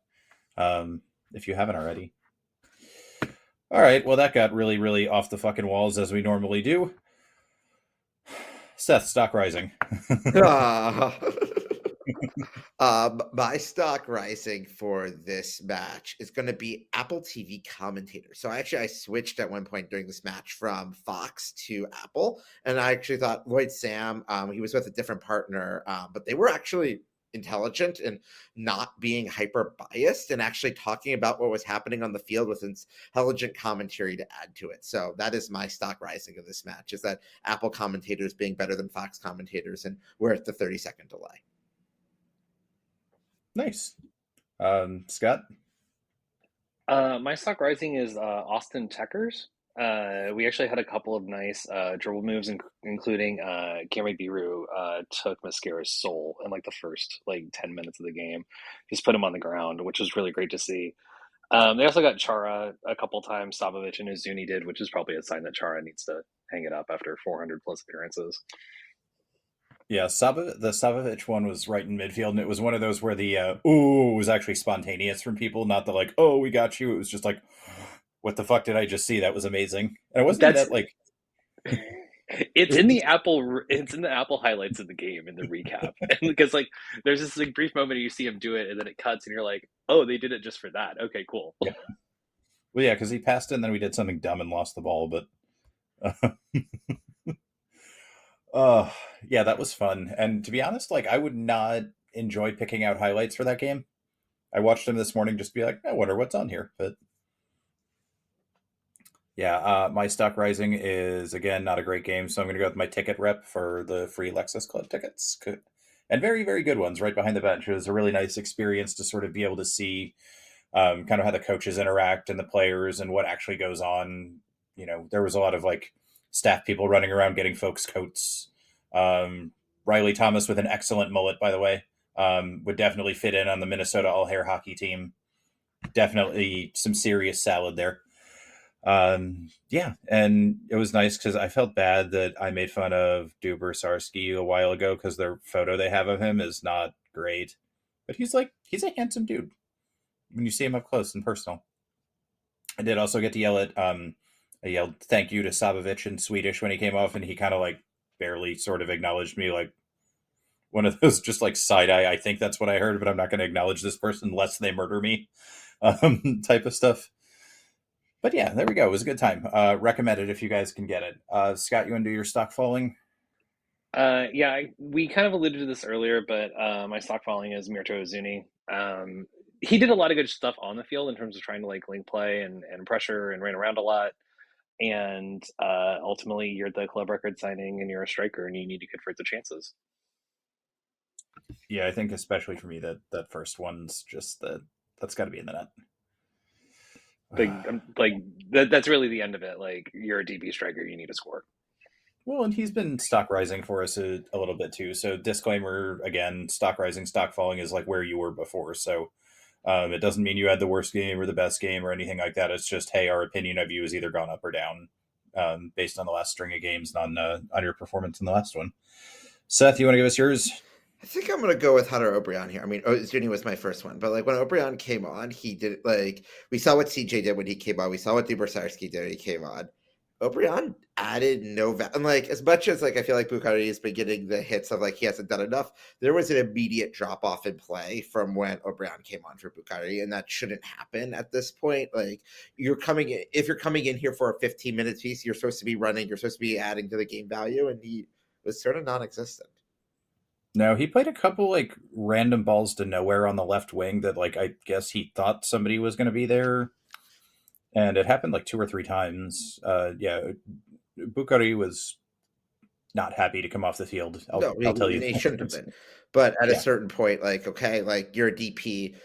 if you haven't already. All right, well, that got really, really off the fucking walls as we normally do. Seth, stock rising. My stock rising for this match is going to be Apple TV commentator. So I switched at one point during this match from Fox to Apple, and I actually thought Lloyd Sam, he was with a different partner, but they were actually intelligent and not being hyper biased and actually talking about what was happening on the field with intelligent commentary to add to it. So that is my stock rising of this match, is that Apple commentators being better than Fox commentators, and we're at the 30-second delay. Nice. Scott? My stock rising is Austin Techers. We actually had a couple of nice dribble moves, including Camry Biru took Mascara's soul in like the first 10 minutes of the game. Just put him on the ground, which was really great to see. They also got Chara a couple times. Stavovich and Uzuni did, which is probably a sign that Chara needs to hang it up after 400 plus appearances. Yeah, the Stavovich one was right in midfield, and it was one of those where the ooh was actually spontaneous from people, not the like, oh, we got you. It was just like, what the fuck did I just see? That was amazing. And it wasn't that like it's in the Apple highlights of the game in the recap. And because there's this brief moment you see him do it and then it cuts and you're like, oh, they did it just for that. Okay, cool. Yeah. Well, yeah, because he passed it and then we did something dumb and lost the ball, but yeah, that was fun. And to be honest, I would not enjoy picking out highlights for that game. I watched them this morning just to be like, I wonder what's on here. But yeah, my stock rising is, again, not a great game. So I'm going to go with my ticket rep for the free Lexus Club tickets. And very, very good ones right behind the bench. It was a really nice experience to sort of be able to see kind of how the coaches interact and the players and what actually goes on. There was a lot of staff people running around getting folks coats. Riley Thomas with an excellent mullet, by the way, would definitely fit in on the Minnesota all-hair hockey team. Definitely some serious salad there. Yeah, and it was nice because I felt bad that I made fun of Duber Sarski a while ago because their photo they have of him is not great. But he's a handsome dude when you see him up close and personal. I did also get to yell at I yelled thank you to Stavovich in Swedish when he came off, and he kind of barely sort of acknowledged me, one of those just like side eye. I think that's what I heard, but I'm not going to acknowledge this person lest they murder me, type of stuff. But yeah, there we go. It was a good time. Recommend it if you guys can get it. Scott, you want to do your stock falling? Yeah, we kind of alluded to this earlier, but my stock falling is Mirto Ozuni. He did a lot of good stuff on the field in terms of trying to like link play and pressure and ran around a lot. And ultimately, you're the club record signing and you're a striker and you need to convert the chances. Yeah, I think especially for me that first one's just that's got to be in the net. That's really the end of it. Like you're a DB striker, you need to score. Well, and he's been stock rising for us a little bit too. So disclaimer again, stock rising, stock falling is like where you were before. So it doesn't mean you had the worst game or the best game or anything like that. It's just, hey, our opinion of you has either gone up or down based on the last string of games, on your performance in the last one. Seth, you want to give us yours? I think I'm gonna go with Hunter O'Brien here. I mean, Zuni was my first one, but like when O'Brien came on, he did like we saw what CJ did when he came on. We saw what Dubrsarski did when he came on. O'Brien added no and like as much as like I feel like Bukhari has been getting the hits of like he hasn't done enough. There was an immediate drop off in play from when O'Brien came on for Bukhari, and that shouldn't happen at this point. Like if you're coming in here for a 15-minute piece, you're supposed to be running, you're supposed to be adding to the game value, and he was sort of non-existent. No, he played a couple like random balls to nowhere on the left wing that like I guess he thought somebody was going to be there, and it happened like 2 or 3 times. Yeah, Bukhari was not happy to come off the field. I'll tell you, he shouldn't have been. But at a Yeah. certain point, like okay, like you're a DP.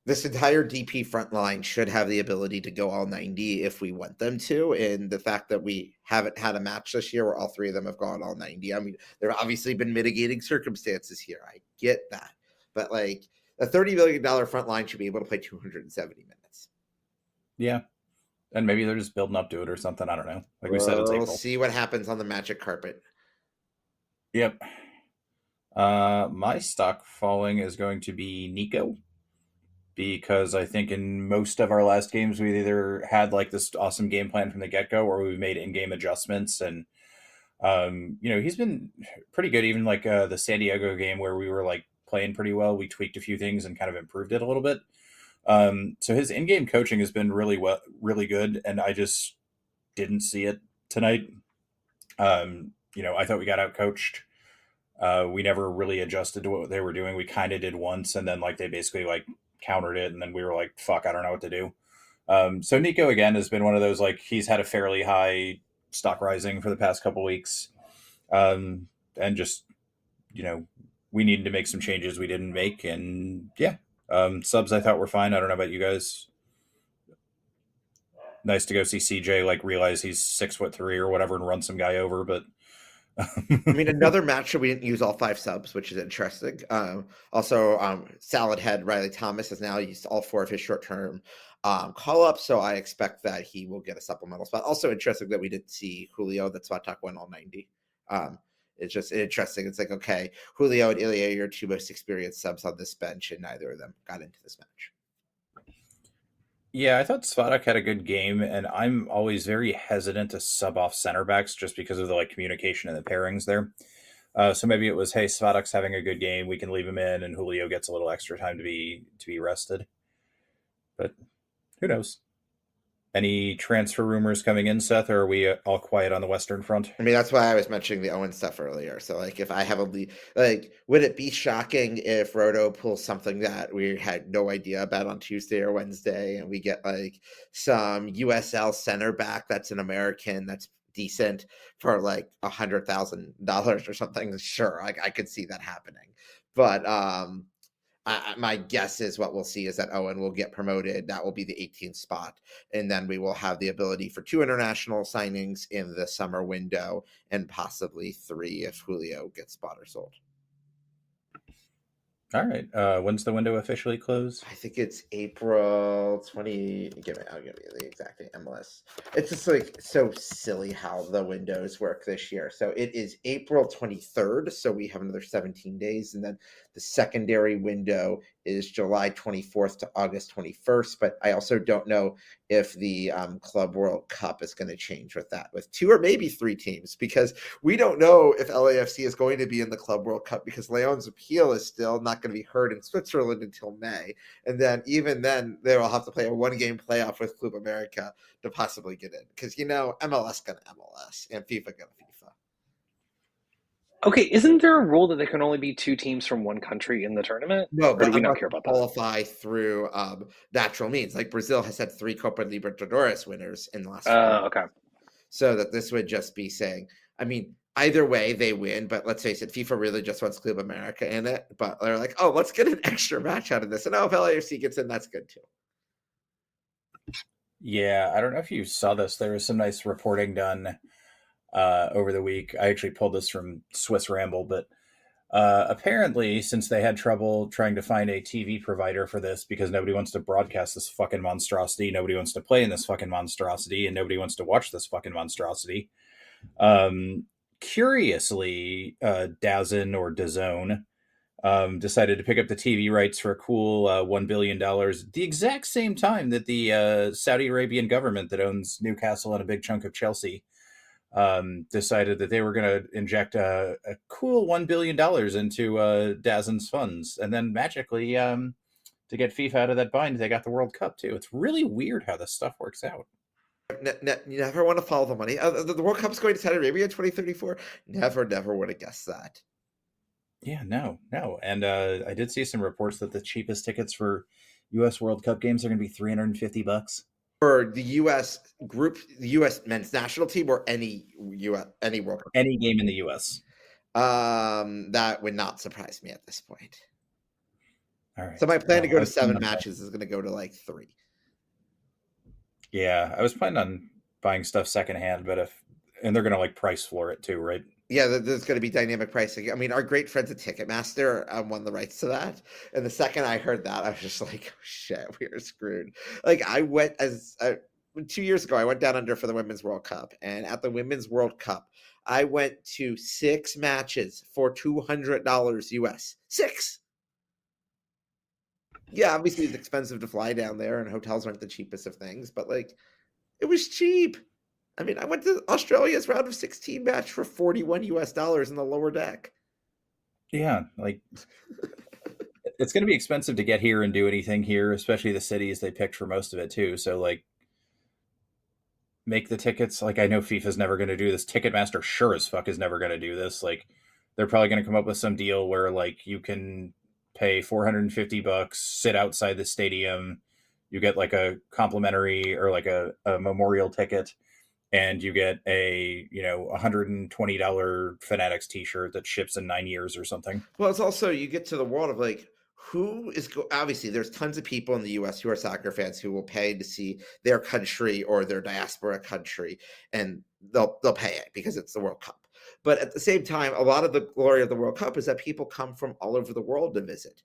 This entire DP front line should have the ability to go all 90 if we want them to. And the fact that we haven't had a match this year where all 3 of them have gone all 90. I mean, there have obviously been mitigating circumstances here. I get that. But like a $30 million front line should be able to play 270 minutes. Yeah. And maybe they're just building up to it or something. I don't know. Like we said, it's We'll April. see what happens on the magic carpet. Yep. My stock falling is going to be Nico, because I think in most of our last games we either had like this awesome game plan from the get-go or we've made in-game adjustments. And he's been pretty good. Even like the San Diego game where we were like playing pretty well, we tweaked a few things and kind of improved it a little bit. So his in-game coaching has been really good, and I just didn't see it tonight. I thought we got out coached. We never really adjusted to what they were doing. We kind of did once, and then like they basically like countered it, and then we were like, fuck, I don't know what to do. So Nico again has been one of those, like, he's had a fairly high stock rising for the past couple weeks. And just, we needed to make some changes we didn't make. And yeah, subs I thought were fine. I don't know about you guys. Nice to go see CJ like realize he's 6'3" or whatever and run some guy over, but I mean, another match where we didn't use all 5 subs, which is interesting. Also, Salad Head Riley Thomas has now used all 4 of his short-term call-ups, so I expect that he will get a supplemental spot. Also interesting that we didn't see Julio, that Spot Talk went all 90. It's just interesting. It's like, okay, Julio and Ilya are your 2 most experienced subs on this bench, and neither of them got into this match. Yeah, I thought Svadok had a good game, and I'm always very hesitant to sub off center backs just because of the like communication and the pairings there. So maybe it was, hey, Svadok's having a good game, we can leave him in, and Julio gets a little extra time to be rested. But who knows? Any transfer rumors coming in, Seth, or are we all quiet on the Western Front? I mean, that's why I was mentioning the Owen stuff earlier. So, like, if I have a lead, like, would it be shocking if Roto pulls something that we had no idea about on Tuesday or Wednesday, and we get like some USL center back that's an American that's decent for like $100,000 or something? Sure, I could see that happening, but my guess is what we'll see is that Owen will get promoted. That will be the 18th spot. And then we will have the ability for 2 international signings in the summer window and possibly 3 if Julio gets bought or sold. All right. When's the window officially close? I think it's April 20. I'll give you the exact MLS. It's just like so silly how the windows work this year. So it is April 23rd. So we have another 17 days. And then the secondary window is July 24th to August 21st. But I also don't know if the Club World Cup is going to change with that, with 2 or maybe 3 teams, because we don't know if LAFC is going to be in the Club World Cup because Leon's appeal is still not going to be heard in Switzerland until May. And then even then, they will have to play a 1-game playoff with Club America to possibly get in. Because, MLS going to MLS and FIFA going to FIFA. Okay, isn't there a rule that there can only be 2 teams from one country in the tournament? No, Or do but we not unless care you about that? qualify through natural means. Like Brazil has had 3 Copa Libertadores winners in the last 4 years. Okay. So that this would just be saying, I mean, either way they win, but let's face it, FIFA really just wants Club America in it. But they're like, oh, let's get an extra match out of this. And if LAFC gets in, that's good too. Yeah, I don't know if you saw this. There was some nice reporting done over the week. I actually pulled this from Swiss Ramble, but apparently, since they had trouble trying to find a TV provider for this because nobody wants to broadcast this fucking monstrosity, nobody wants to play in this fucking monstrosity, and nobody wants to watch this fucking monstrosity. Curiously, DAZN or DAZN decided to pick up the TV rights for a cool $1 billion, the exact same time that the Saudi Arabian government that owns Newcastle and a big chunk of Chelsea decided that they were going to inject a cool $1 billion into DAZN's funds. And then magically, to get FIFA out of that bind, they got the World Cup too. It's really weird how this stuff works out. You never want to follow the money. The World Cup's going to Saudi Arabia in 2034. Never would have guessed that. Yeah, no. And I did see some reports that the cheapest tickets for U.S. World Cup games are going to be $350. For the U.S. group, the U.S. men's national team, or any World Cup? Any game in the U.S. That would not surprise me at this point. All right. So my plan to go to 7 matches is going to go to like 3. Yeah, I was planning on buying stuff secondhand, and they're going to like price floor it too, right? Yeah, there's going to be dynamic pricing. I mean, our great friends at Ticketmaster won the rights to that. And the second I heard that, I was just like, oh, shit, we are screwed. Like, I went 2 years ago, I went down under for the Women's World Cup. And at the Women's World Cup, I went to 6 matches for $200 US. 6! Yeah, obviously it's expensive to fly down there, and hotels aren't the cheapest of things, but like, it was cheap. I mean, I went to Australia's round of 16 match for $41 US in the lower deck. Yeah, like it's going to be expensive to get here and do anything here, especially the cities they picked for most of it too. So like, make the tickets. Like, I know FIFA's never going to do this. Ticketmaster sure as fuck is never going to do this. Like, they're probably going to come up with some deal where like you can pay $450, sit outside the stadium, you get like a complimentary or like a memorial ticket, and you get a $120 Fanatics t-shirt that ships in 9 years or something. Well, it's also, you get to the world of like, who is obviously there's tons of people in the US who are soccer fans who will pay to see their country or their diaspora country, and they'll pay it because it's the World Cup. But at the same time, a lot of the glory of the World Cup is that people come from all over the world to visit.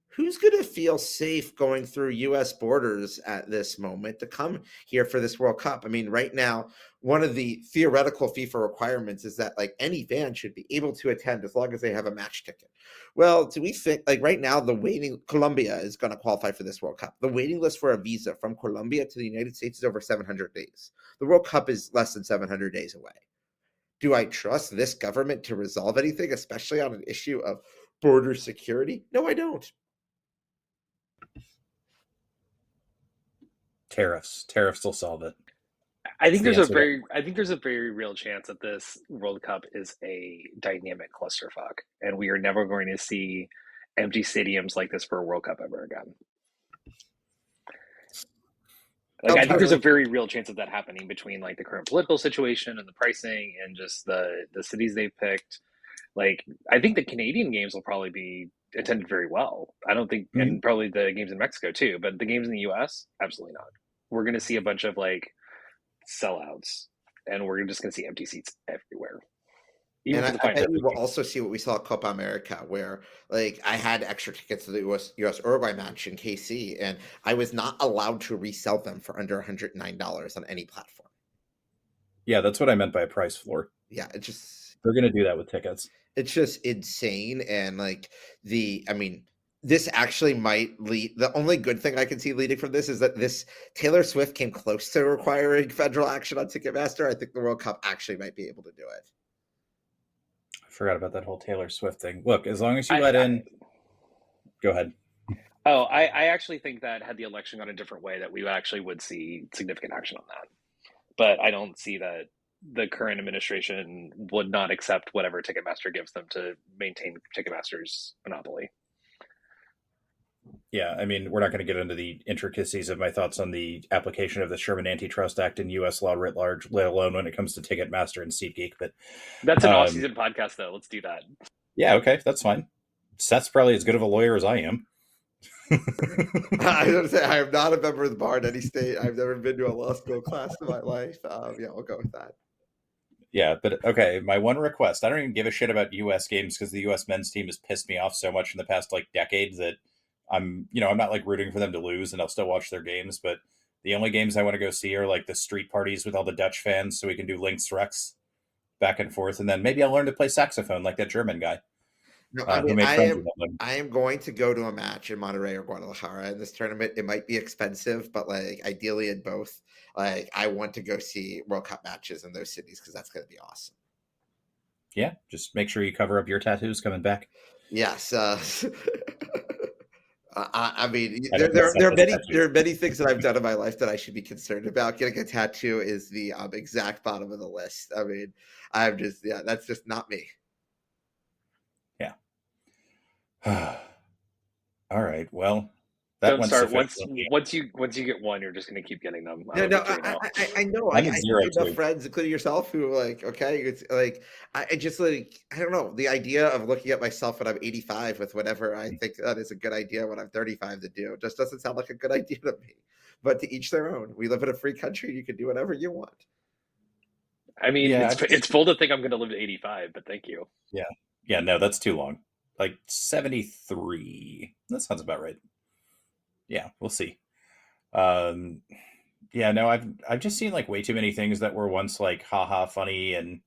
Who's going to feel safe going through U.S. borders at this moment to come here for this World Cup? I mean, right now, one of the theoretical FIFA requirements is that like any fan should be able to attend as long as they have a match ticket. Well, do we think like right now Colombia is going to qualify for this World Cup? The waiting list for a visa from Colombia to the United States is over 700 days. The World Cup is less than 700 days away. Do I trust this government to resolve anything, especially on an issue of border security? No, I don't. Tariffs will solve it. I think there's a very real chance that this World Cup is a dynamic clusterfuck, and we are never going to see empty stadiums like this for a World Cup ever again. Like, I think there's a very real chance of that happening between like the current political situation and the pricing and just the cities they've picked. Like, I think the Canadian games will probably be attended very well. I don't think, and probably the games in Mexico too, but the games in the US, absolutely not. We're going to see a bunch of like sellouts, and we're just going to see empty seats everywhere. And I bet you will also see what we saw at Copa America, where like I had extra tickets to the US Uruguay match in KC, and I was not allowed to resell them for under $109 on any platform. Yeah, that's what I meant by a price floor. Yeah, they're going to do that with tickets. It's just insane. And like this actually might lead. The only good thing I can see leading from this is that this Taylor Swift came close to requiring federal action on Ticketmaster. I think the World Cup actually might be able to do it. I forgot about that whole Taylor Swift thing. Look, as long as you go ahead. I actually think that had the election gone a different way, that we actually would see significant action on that. But I don't see that the current administration would not accept whatever Ticketmaster gives them to maintain Ticketmaster's monopoly. Yeah, I mean, we're not going to get into the intricacies of my thoughts on the application of the Sherman Antitrust Act in U.S. law writ large, let alone when it comes to Ticketmaster and SeatGeek. But that's an off-season podcast, though. Let's do that. Yeah, okay, that's fine. Seth's probably as good of a lawyer as I am. I was gonna say I am not a member of the bar in any state. I've never been to a law school class in my life. Yeah, we'll go with that. Yeah, but okay, my one request, I don't even give a shit about U.S. games because the U.S. men's team has pissed me off so much in the past decade that I'm not rooting for them to lose, and I'll still watch their games, but the only games I want to go see are the street parties with all the Dutch fans so we can do Links Rex back and forth, and then maybe I'll learn to play saxophone like that German guy. No, I am going to go to a match in Monterrey or Guadalajara in this tournament. It might be expensive, but ideally in both. I want to go see World Cup matches in those cities because that's going to be awesome. Yeah, just make sure you cover up your tattoos coming back. Yes. I mean, there are many things that I've done in my life that I should be concerned about. Getting a tattoo is the exact bottom of the list. I mean, that's just not me. Yeah. All right. Well, don't start once you get one, you're just going to keep getting them. I know. I have enough friends, including yourself, who okay, it's I just I don't know, the idea of looking at myself when I'm 85 with whatever I think that is a good idea when I'm 35 to do just doesn't sound like a good idea to me. But to each their own. We live in a free country. You can do whatever you want. I mean, it's bold to think I'm going to live to 85, but thank you. Yeah. Yeah. No, that's too long. 73. That sounds about right. Yeah, we'll see. Yeah, no, I've just seen way too many things that were once haha funny and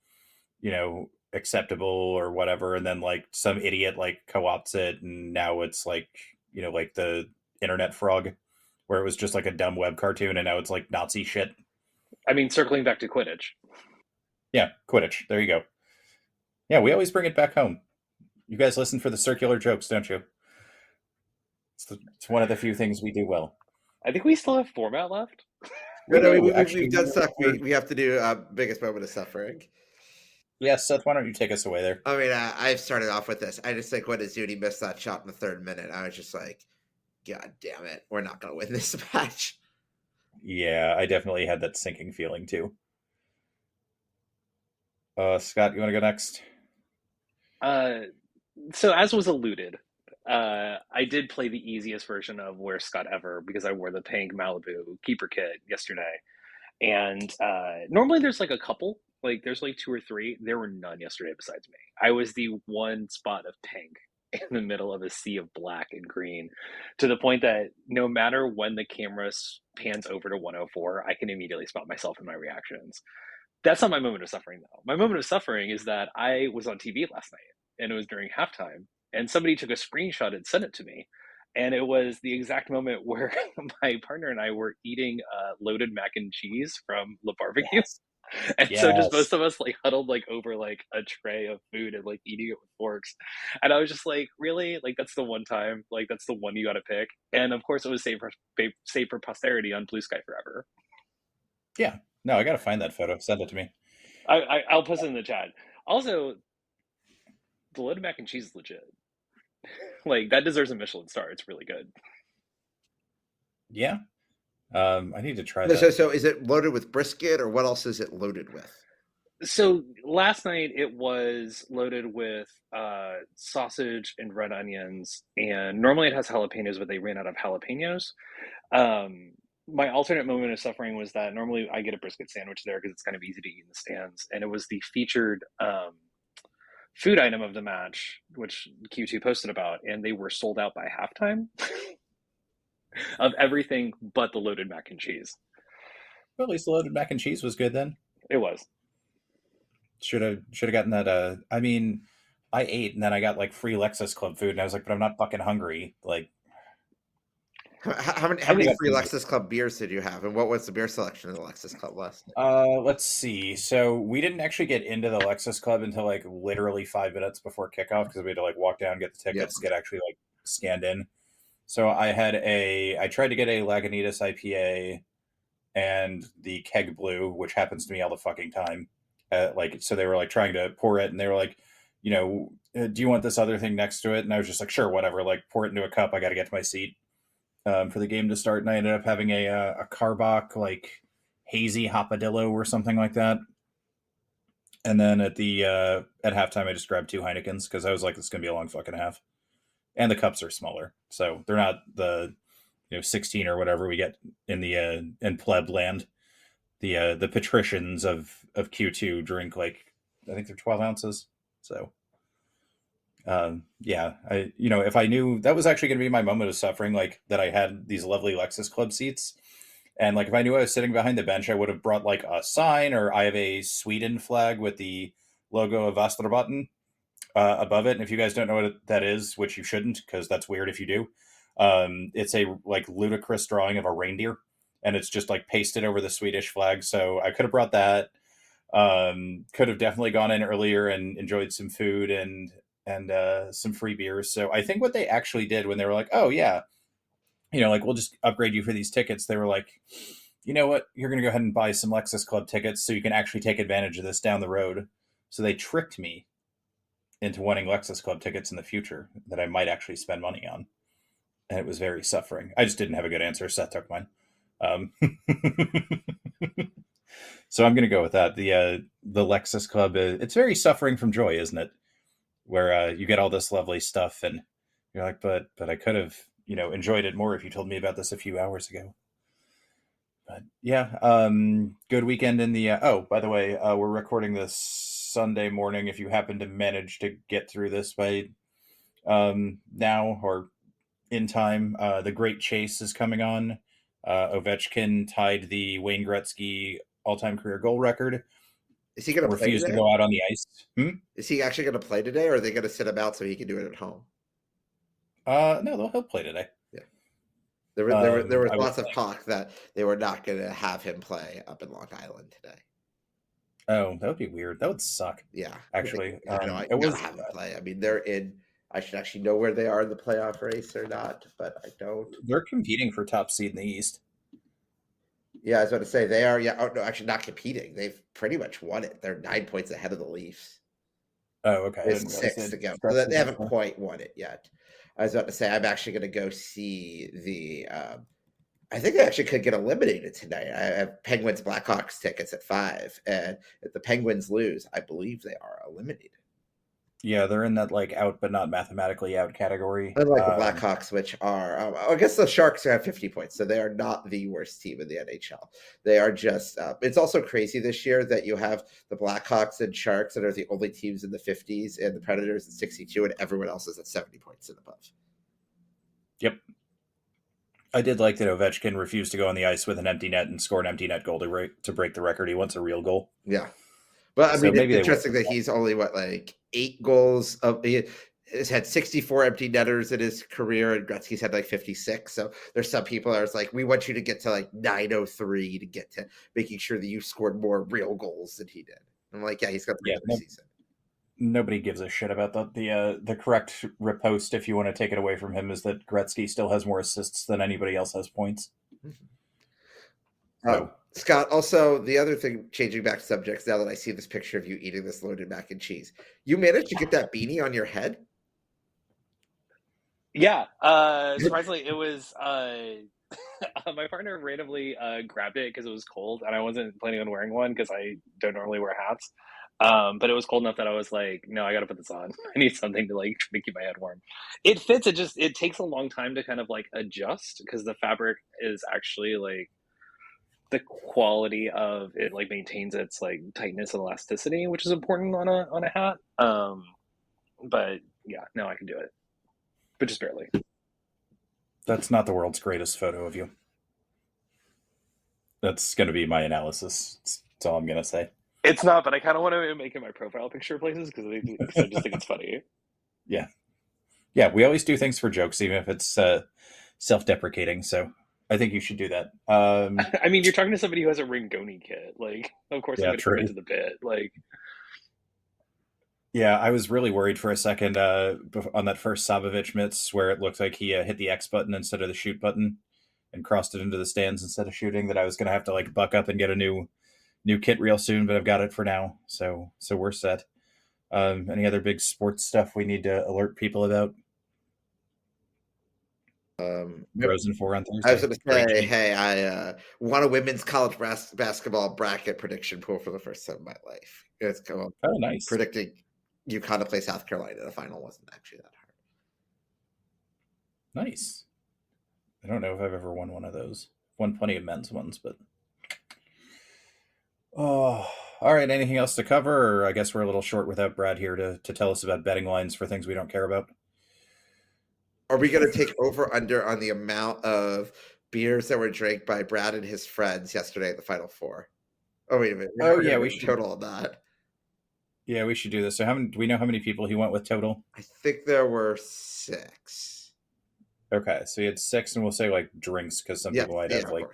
acceptable or whatever, and then some idiot co-opts it, and now it's the internet frog, where it was just a dumb web cartoon, and now it's Nazi shit. I mean, circling back to Quidditch. Yeah, Quidditch. There you go. Yeah, we always bring it back home. You guys listen for the circular jokes, don't you? It's one of the few things we do well. I think we still have format left. We've done stuff. We have to do biggest moment of suffering. Yeah, Seth, why don't you take us away there? I mean, I've started off with this. I just think when Azudi missed that shot in the 3rd minute, I was just God damn it, we're not going to win this match. Yeah, I definitely had that sinking feeling too. Scott, you want to go next? So as was alluded, I did play the easiest version of Where Scott Ever because I wore the pink Malibu keeper kit yesterday. And normally there's a couple, there's 2 or 3. There were none yesterday besides me. I was the one spot of pink in the middle of a sea of black and green, to the point that no matter when the camera pans over to 104, I can immediately spot myself in my reactions. That's not my moment of suffering, though. My moment of suffering is that I was on TV last night, and it was during halftime, and somebody took a screenshot and sent it to me. And it was the exact moment where my partner and I were eating loaded mac and cheese from Le Barbecue. Yes. And so just both of us huddled over a tray of food and eating it with forks. And I was just really? That's the one time, that's the one you got to pick. And of course it was saved for posterity on Blue Sky Forever. Yeah. No, I got to find that photo. Send it to me. I'll post it in the chat. Also, the loaded mac and cheese is legit. That deserves a Michelin star. It's really good. Yeah. I need to try that. So is it loaded with brisket, or what else is it loaded with? So last night it was loaded with sausage and red onions, and normally it has jalapenos, but they ran out of jalapenos. My alternate moment of suffering was that normally I get a brisket sandwich there because it's kind of easy to eat in the stands, and it was the featured food item of the match, which Q2 posted about, and they were sold out by halftime of everything but the loaded mac and cheese. Well, at least the loaded mac and cheese was good then. It was. Should have gotten that. I mean, I ate and then I got like free Lexus Club food, and I was like, but I'm not fucking hungry. Like, How many I got free Lexus Club beers did you have, and what was the beer selection in the Lexus Club last night? let's see. So we didn't actually get into the Lexus Club until like literally 5 minutes before kickoff because we had to like walk down, get the tickets, get actually like scanned in. So I tried to get a Lagunitas IPA and the Keg Blue, which happens to me all the fucking time. So they were like trying to pour it, and they were like, do you want this other thing next to it? And I was just like, sure, whatever. Like, pour it into a cup. I got to get to my seat for the game to start. And I ended up having a Carbach like hazy hopadillo or something like that. And then at halftime, I just grabbed 2 Heinekens because I was like, it's gonna be a long fucking half. And the cups are smaller, so they're not the 16 or whatever we get in the in pleb land. The patricians of Q2 drink like, I think they're 12 ounces. So yeah, if I knew that was actually going to be my moment of suffering, like that I had these lovely Lexus Club seats, and like if I knew I was sitting behind the bench, I would have brought like a sign, or I have a Sweden flag with the logo of Västerbotten above it. And if you guys don't know what that is, which you shouldn't, because that's weird if you do, it's a like ludicrous drawing of a reindeer, and it's just like pasted over the Swedish flag. So I could have brought that. Could have definitely gone in earlier and enjoyed some food and some free beers. So I think what they actually did when they were like, oh yeah, like we'll just upgrade you for these tickets, they were like, you know what, you're going to go ahead and buy some Lexus Club tickets so you can actually take advantage of this down the road. So they tricked me into wanting Lexus Club tickets in the future that I might actually spend money on. And it was very suffering. I just didn't have a good answer. Seth took mine. So I'm going to go with that. The Lexus Club, it's very suffering from joy, isn't it? Where you get all this lovely stuff and you're like, but I could have, enjoyed it more if you told me about this a few hours ago. But yeah, good weekend in the, by the way, we're recording this Sunday morning. If you happen to manage to get through this by now or in time, the Great Chase is coming on. Ovechkin tied the Wayne Gretzky all-time career goal record. Is he going to play refuse today? to go out on the ice? Is he actually going to play today, or are they going to sit him out so he can do it at home? No, he'll play today. Yeah, there was lots of talk that they were not going to have him play up in Long Island today. Oh, that would be weird. That would suck. Yeah, actually, it was have him play. I mean, they're in. I should actually know where they are in the playoff race or not, but I don't. They're competing for top seed in the East. Yeah, I was about to say they are. Yeah, oh no, actually not competing. They've pretty much won it. They're 9 points ahead of the Leafs. Oh, okay. There's 6 to go. So they haven't quite won it yet. I was about to say I'm actually going to go see the. I think they actually could get eliminated tonight. I have Penguins Blackhawks tickets at 5, and if the Penguins lose, I believe they are eliminated. Yeah, they're in that like out but not mathematically out category. Unlike the Blackhawks, which are, I guess the Sharks have 50 points, so they are not the worst team in the NHL. They are just, it's also crazy this year that you have the Blackhawks and Sharks that are the only teams in the 50s, and the Predators at 62, and everyone else is at 70 points and above. Yep. I did like that Ovechkin refused to go on the ice with an empty net and score an empty net goal to break the record. He wants a real goal. Yeah. But I mean, maybe it's interesting that he's only, 8 goals. He has had 64 empty netters in his career, and Gretzky's had 56. So there's some people that are like, we want you to get to 903 to get to making sure that you scored more real goals than he did. I'm like, yeah, he's got the season. Nobody gives a shit about that. The correct riposte, if you want to take it away from him, is that Gretzky still has more assists than anybody else has points. Scott, also, the other thing, changing back to subjects, now that I see this picture of you eating this loaded mac and cheese, you managed to get that beanie on your head? Yeah. Surprisingly, it was my partner randomly grabbed it because it was cold, and I wasn't planning on wearing one because I don't normally wear hats. But it was cold enough that I was like, no, I got to put this on. I need something to try to keep my head warm. It fits. It takes a long time to kind of adjust because the fabric is actually the quality of it maintains its tightness and elasticity, which is important on a hat. But yeah, no, I can do it, but just barely. That's not the world's greatest photo of you. That's going to be my analysis. That's all I'm going to say. It's not, but I kind of want to make it my profile picture places because I just think it's funny. Yeah. Yeah, we always do things for jokes, even if it's self-deprecating. So I think you should do that. I mean, you're talking to somebody who has a Ringoni kit. Like, of course I'm Yeah, going to true. commit to the bit. Like, Yeah, I was really worried for a second on that first Sabovich mitts where it looked like he hit the X button instead of the shoot button and crossed it into the stands instead of shooting, that I was going to have to like buck up and get a new kit real soon, but I've got it for now. So we're set. Any other big sports stuff we need to alert people about? Frozen 4 on I was Thursday. going to Great say, game. hey, I won a women's college basketball bracket prediction pool for the first time in my life. It's cool. Oh, nice. Predicting UConn to play South Carolina in the final wasn't actually that hard. Nice. I don't know if I've ever won one of those. Won plenty of men's ones, but oh, all right. Anything else to cover? Or I guess we're a little short without Brad here to tell us about betting lines for things we don't care about. Are we going to take over under on the amount of beers that were drank by Brad and his friends yesterday at the Final Four? Oh, wait a minute. Oh, yeah, we should. Total on that. Yeah, we should do this. So, do we know how many people he went with total? I think there were 6. Okay, so he had 6, and we'll say like drinks because some people might have like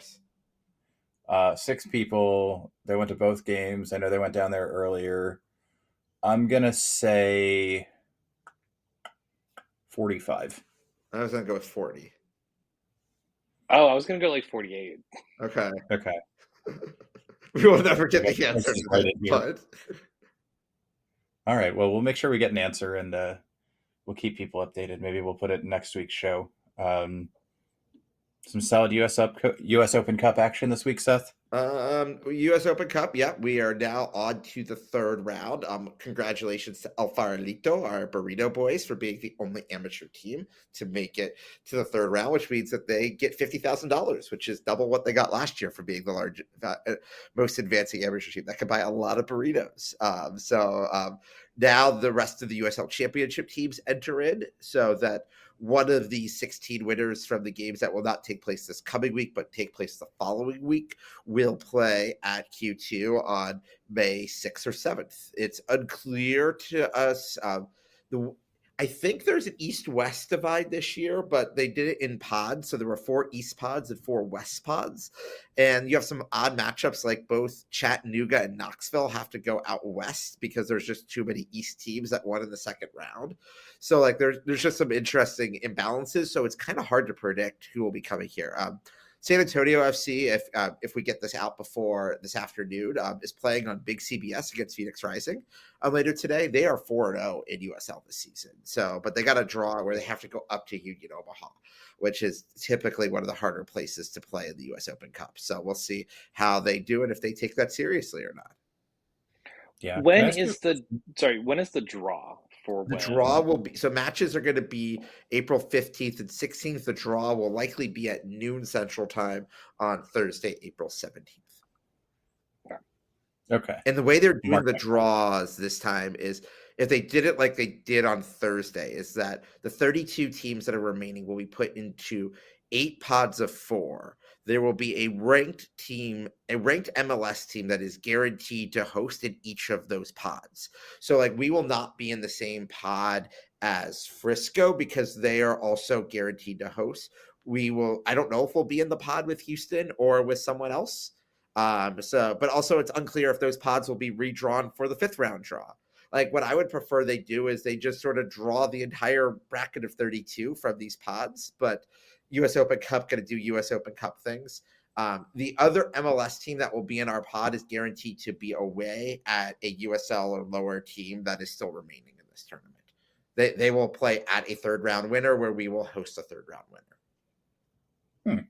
6 people. They went to both games. I know they went down there earlier. I'm gonna say 45. I was going to go with 40. oh, I was going to go like 48. Okay. Okay. We will never get the answer to that, but all right. Well, we'll make sure we get an answer, and we'll keep people updated. Maybe we'll put it in next week's show. Some solid U.S. Open Cup action this week, Seth. U.S. Open Cup. Yeah, we are now on to the 3rd round. Congratulations to El Farolito, our Burrito Boys, for being the only amateur team to make it to the 3rd round, which means that they get $50,000, which is double what they got last year for being the most advancing amateur team. That could buy a lot of burritos. Now the rest of the USL Championship teams enter in, so that one of the 16 winners from the games that will not take place this coming week, but take place the following week, will play at Q2 on May 6th or 7th. It's unclear to us. I think there's an East-West divide this year, but they did it in pods. So there were 4 East pods and 4 West pods. And you have some odd matchups, like both Chattanooga and Knoxville have to go out West because there's just too many East teams that won in the 2nd round. So like there's just some interesting imbalances. So it's kind of hard to predict who will be coming here. San Antonio FC, if we get this out before this afternoon, is playing on Big CBS against Phoenix Rising later today. They are 4-0 in USL this season. So, but they got a draw where they have to go up to Union Omaha, which is typically one of the harder places to play in the U.S. Open Cup. So we'll see how they do and if they take that seriously or not. Yeah. When is the draw? The draw will be, so matches are going to be April 15th and 16th. The draw will likely be at noon Central Time on Thursday, April 17th. Okay. And the way they're doing the draws this time is, if they did it like they did on Thursday, is that the 32 teams that are remaining will be put into 8 pods of 4. There will be a ranked MLS team that is guaranteed to host in each of those pods. So like we will not be in the same pod as Frisco because they are also guaranteed to host. I don't know if we'll be in the pod with Houston or with someone else. But also it's unclear if those pods will be redrawn for the 5th round draw. Like what I would prefer they do is they just sort of draw the entire bracket of 32 from these pods, but U.S. Open Cup going to do U.S. Open Cup things. The other MLS team that will be in our pod is guaranteed to be away at a USL or lower team that is still remaining in this tournament. They will play at a 3rd round winner where we will host a 3rd round winner.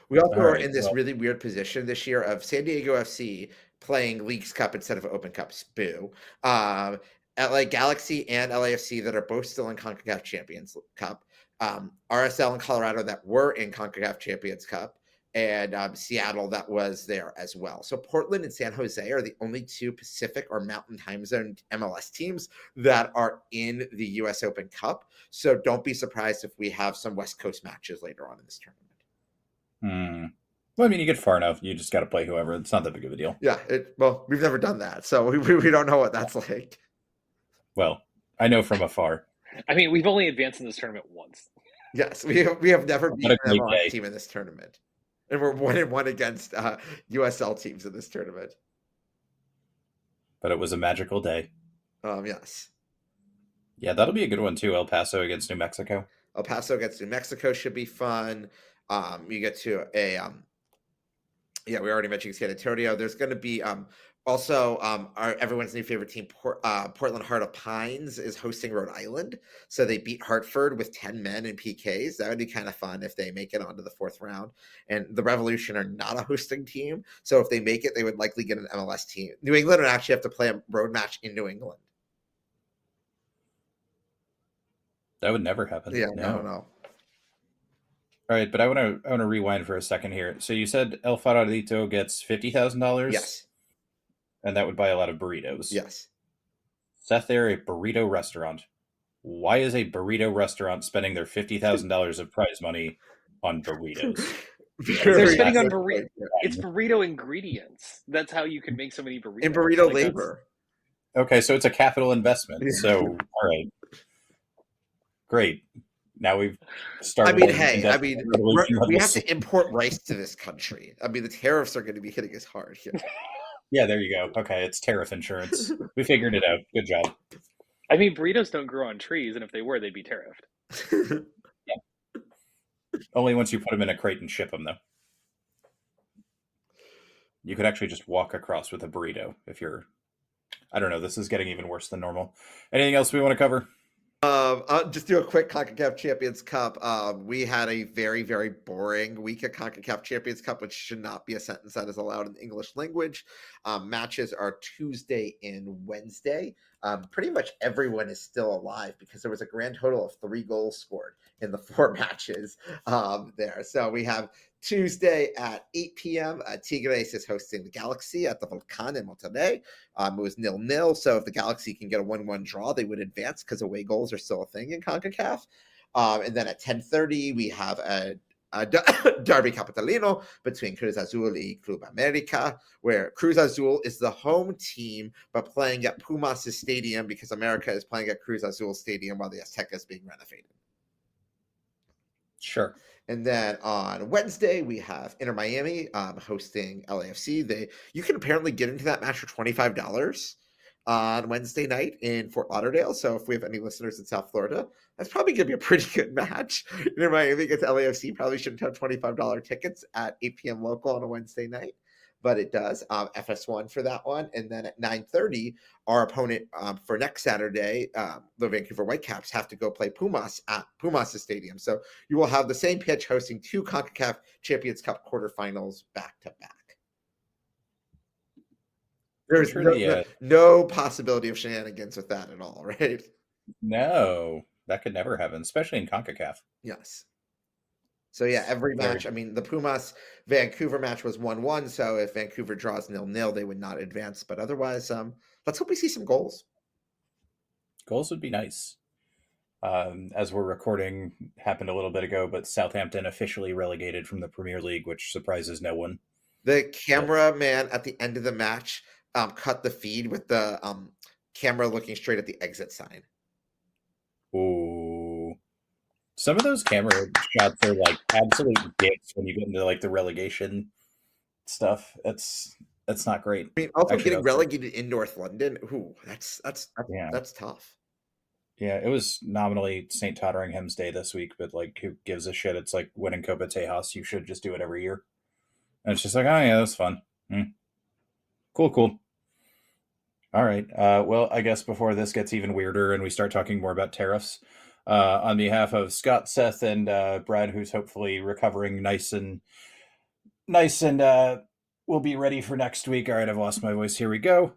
We also are in this really weird position this year of San Diego FC playing Leagues Cup instead of Open Cups. Boo. LA Galaxy and LAFC that are both still in CONCACAF Champions Cup. RSL and Colorado that were in CONCACAF Champions Cup, and Seattle that was there as well. So Portland and San Jose are the only 2 Pacific or Mountain Time Zone MLS teams that are in the U.S. Open Cup. So don't be surprised if we have some West Coast matches later on in this tournament. Well, I mean, you get far enough. You just got to play whoever. It's not that big of a deal. Yeah, well, we've never done that, so we don't know what that's like. Well, I know from afar. I mean, we've only advanced in this tournament once. Yes, we have never What beaten a an great MLS day. team in this tournament, and we're 1-1 against USL teams in this tournament. But it was a magical day. Yes. Yeah, that'll be a good one too. El Paso against New Mexico. El Paso against New Mexico should be fun. You get to a yeah, we already mentioned San Antonio. There's going to be also everyone's new favorite team, Portland Heart of Pines, is hosting Rhode Island. So they beat Hartford with 10 men in PKs. That would be kind of fun if they make it onto the fourth round. And the Revolution are not a hosting team. So if they make it, they would likely get an MLS team. New England would actually have to play a road match in New England. That would never happen. Yeah, no. All right, but I want to rewind for a second here. So you said El Farolito gets $50,000? Yes. And that would buy a lot of burritos. Yes. Seth, they're a burrito restaurant. Why is a burrito restaurant spending their $50,000 of prize money on burritos? They're spending on burrito. It's burrito ingredients. That's how you can make so many burritos. And burrito labor. Okay, so it's a capital investment. So, all right. Great. Now we've started. We have to import rice to this country. I mean, the tariffs are going to be hitting us hard here. Yeah, there you go. Okay, it's tariff insurance. We figured it out. Good job. I mean, burritos don't grow on trees, and if they were, they'd be tariffed. Yeah. Only once you put them in a crate and ship them, though. You could actually just walk across with a burrito if you're... I don't know. This is getting even worse than normal. Anything else we want to cover? I'll just do a quick CONCACAF Champions Cup. We had a very, very boring week at CONCACAF Champions Cup, which should not be a sentence that is allowed in the English language. Matches are Tuesday and Wednesday. Pretty much everyone is still alive because there was a grand total of 3 goals scored in the 4 matches there. So we have Tuesday at 8 p.m. Tigres is hosting the Galaxy at the Volcan in Monterrey. It was 0-0. So if the Galaxy can get a 1-1 draw, they would advance because away goals are still a thing in CONCACAF. And then at 10:30, we have a Derby Capitalino between Cruz Azul and Club America, where Cruz Azul is the home team, but playing at Pumas' stadium because America is playing at Cruz Azul Stadium while the Azteca is being renovated. Sure. And then on Wednesday, we have Inter Miami hosting LAFC. You can apparently get into that match for $25 on Wednesday night in Fort Lauderdale. So if we have any listeners in South Florida, that's probably going to be a pretty good match. Inter Miami against LAFC probably shouldn't have $25 tickets at 8 p.m. local on a Wednesday night, but it does. FS1 for that one. And then at 9:30, our opponent for next Saturday, the Vancouver Whitecaps, have to go play Pumas at Pumas' stadium. So you will have the same pitch hosting 2 CONCACAF Champions Cup quarterfinals back-to-back. There's no possibility of shenanigans with that at all, right? No, that could never happen, especially in CONCACAF. Yes. So yeah, every match, I mean, the Pumas Vancouver match was 1-1. So if Vancouver draws 0-0, they would not advance. But otherwise, let's hope we see some goals. Goals would be nice. As we're recording, happened a little bit ago, but Southampton officially relegated from the Premier League, which surprises no one. The cameraman at the end of the match cut the feed with the camera looking straight at the exit sign. Ooh. Some of those camera shots are like absolute dicks when you get into like the relegation stuff. It's not great. I mean, also getting relegated in North London. Ooh, that's tough. Yeah, it was nominally St. Totteringham's Day this week, but like, who gives a shit? It's like winning Copa Tejas. You should just do it every year. And it's just like, oh yeah, that's fun. Cool. All right. Well, I guess before this gets even weirder and we start talking more about tariffs, on behalf of Scott, Seth, and Brad, who's hopefully recovering nice and we'll be ready for next week. All right, I've lost my voice. Here we go.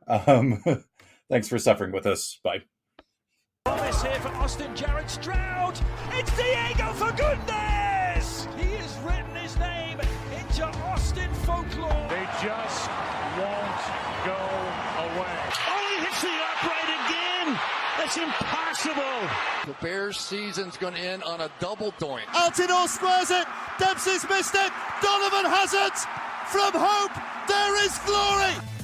Thanks for suffering with us. Bye. Promise here for Austin Jarrett Stroud. It's Diego for goodness! He has written his name into Austin folklore. They just won't go away. Oh, he hits the upright again. That's impossible. The Bears' season's going to end on a double doink. Altidore squares it. Dempsey's missed it. Donovan has it. From hope, there is glory.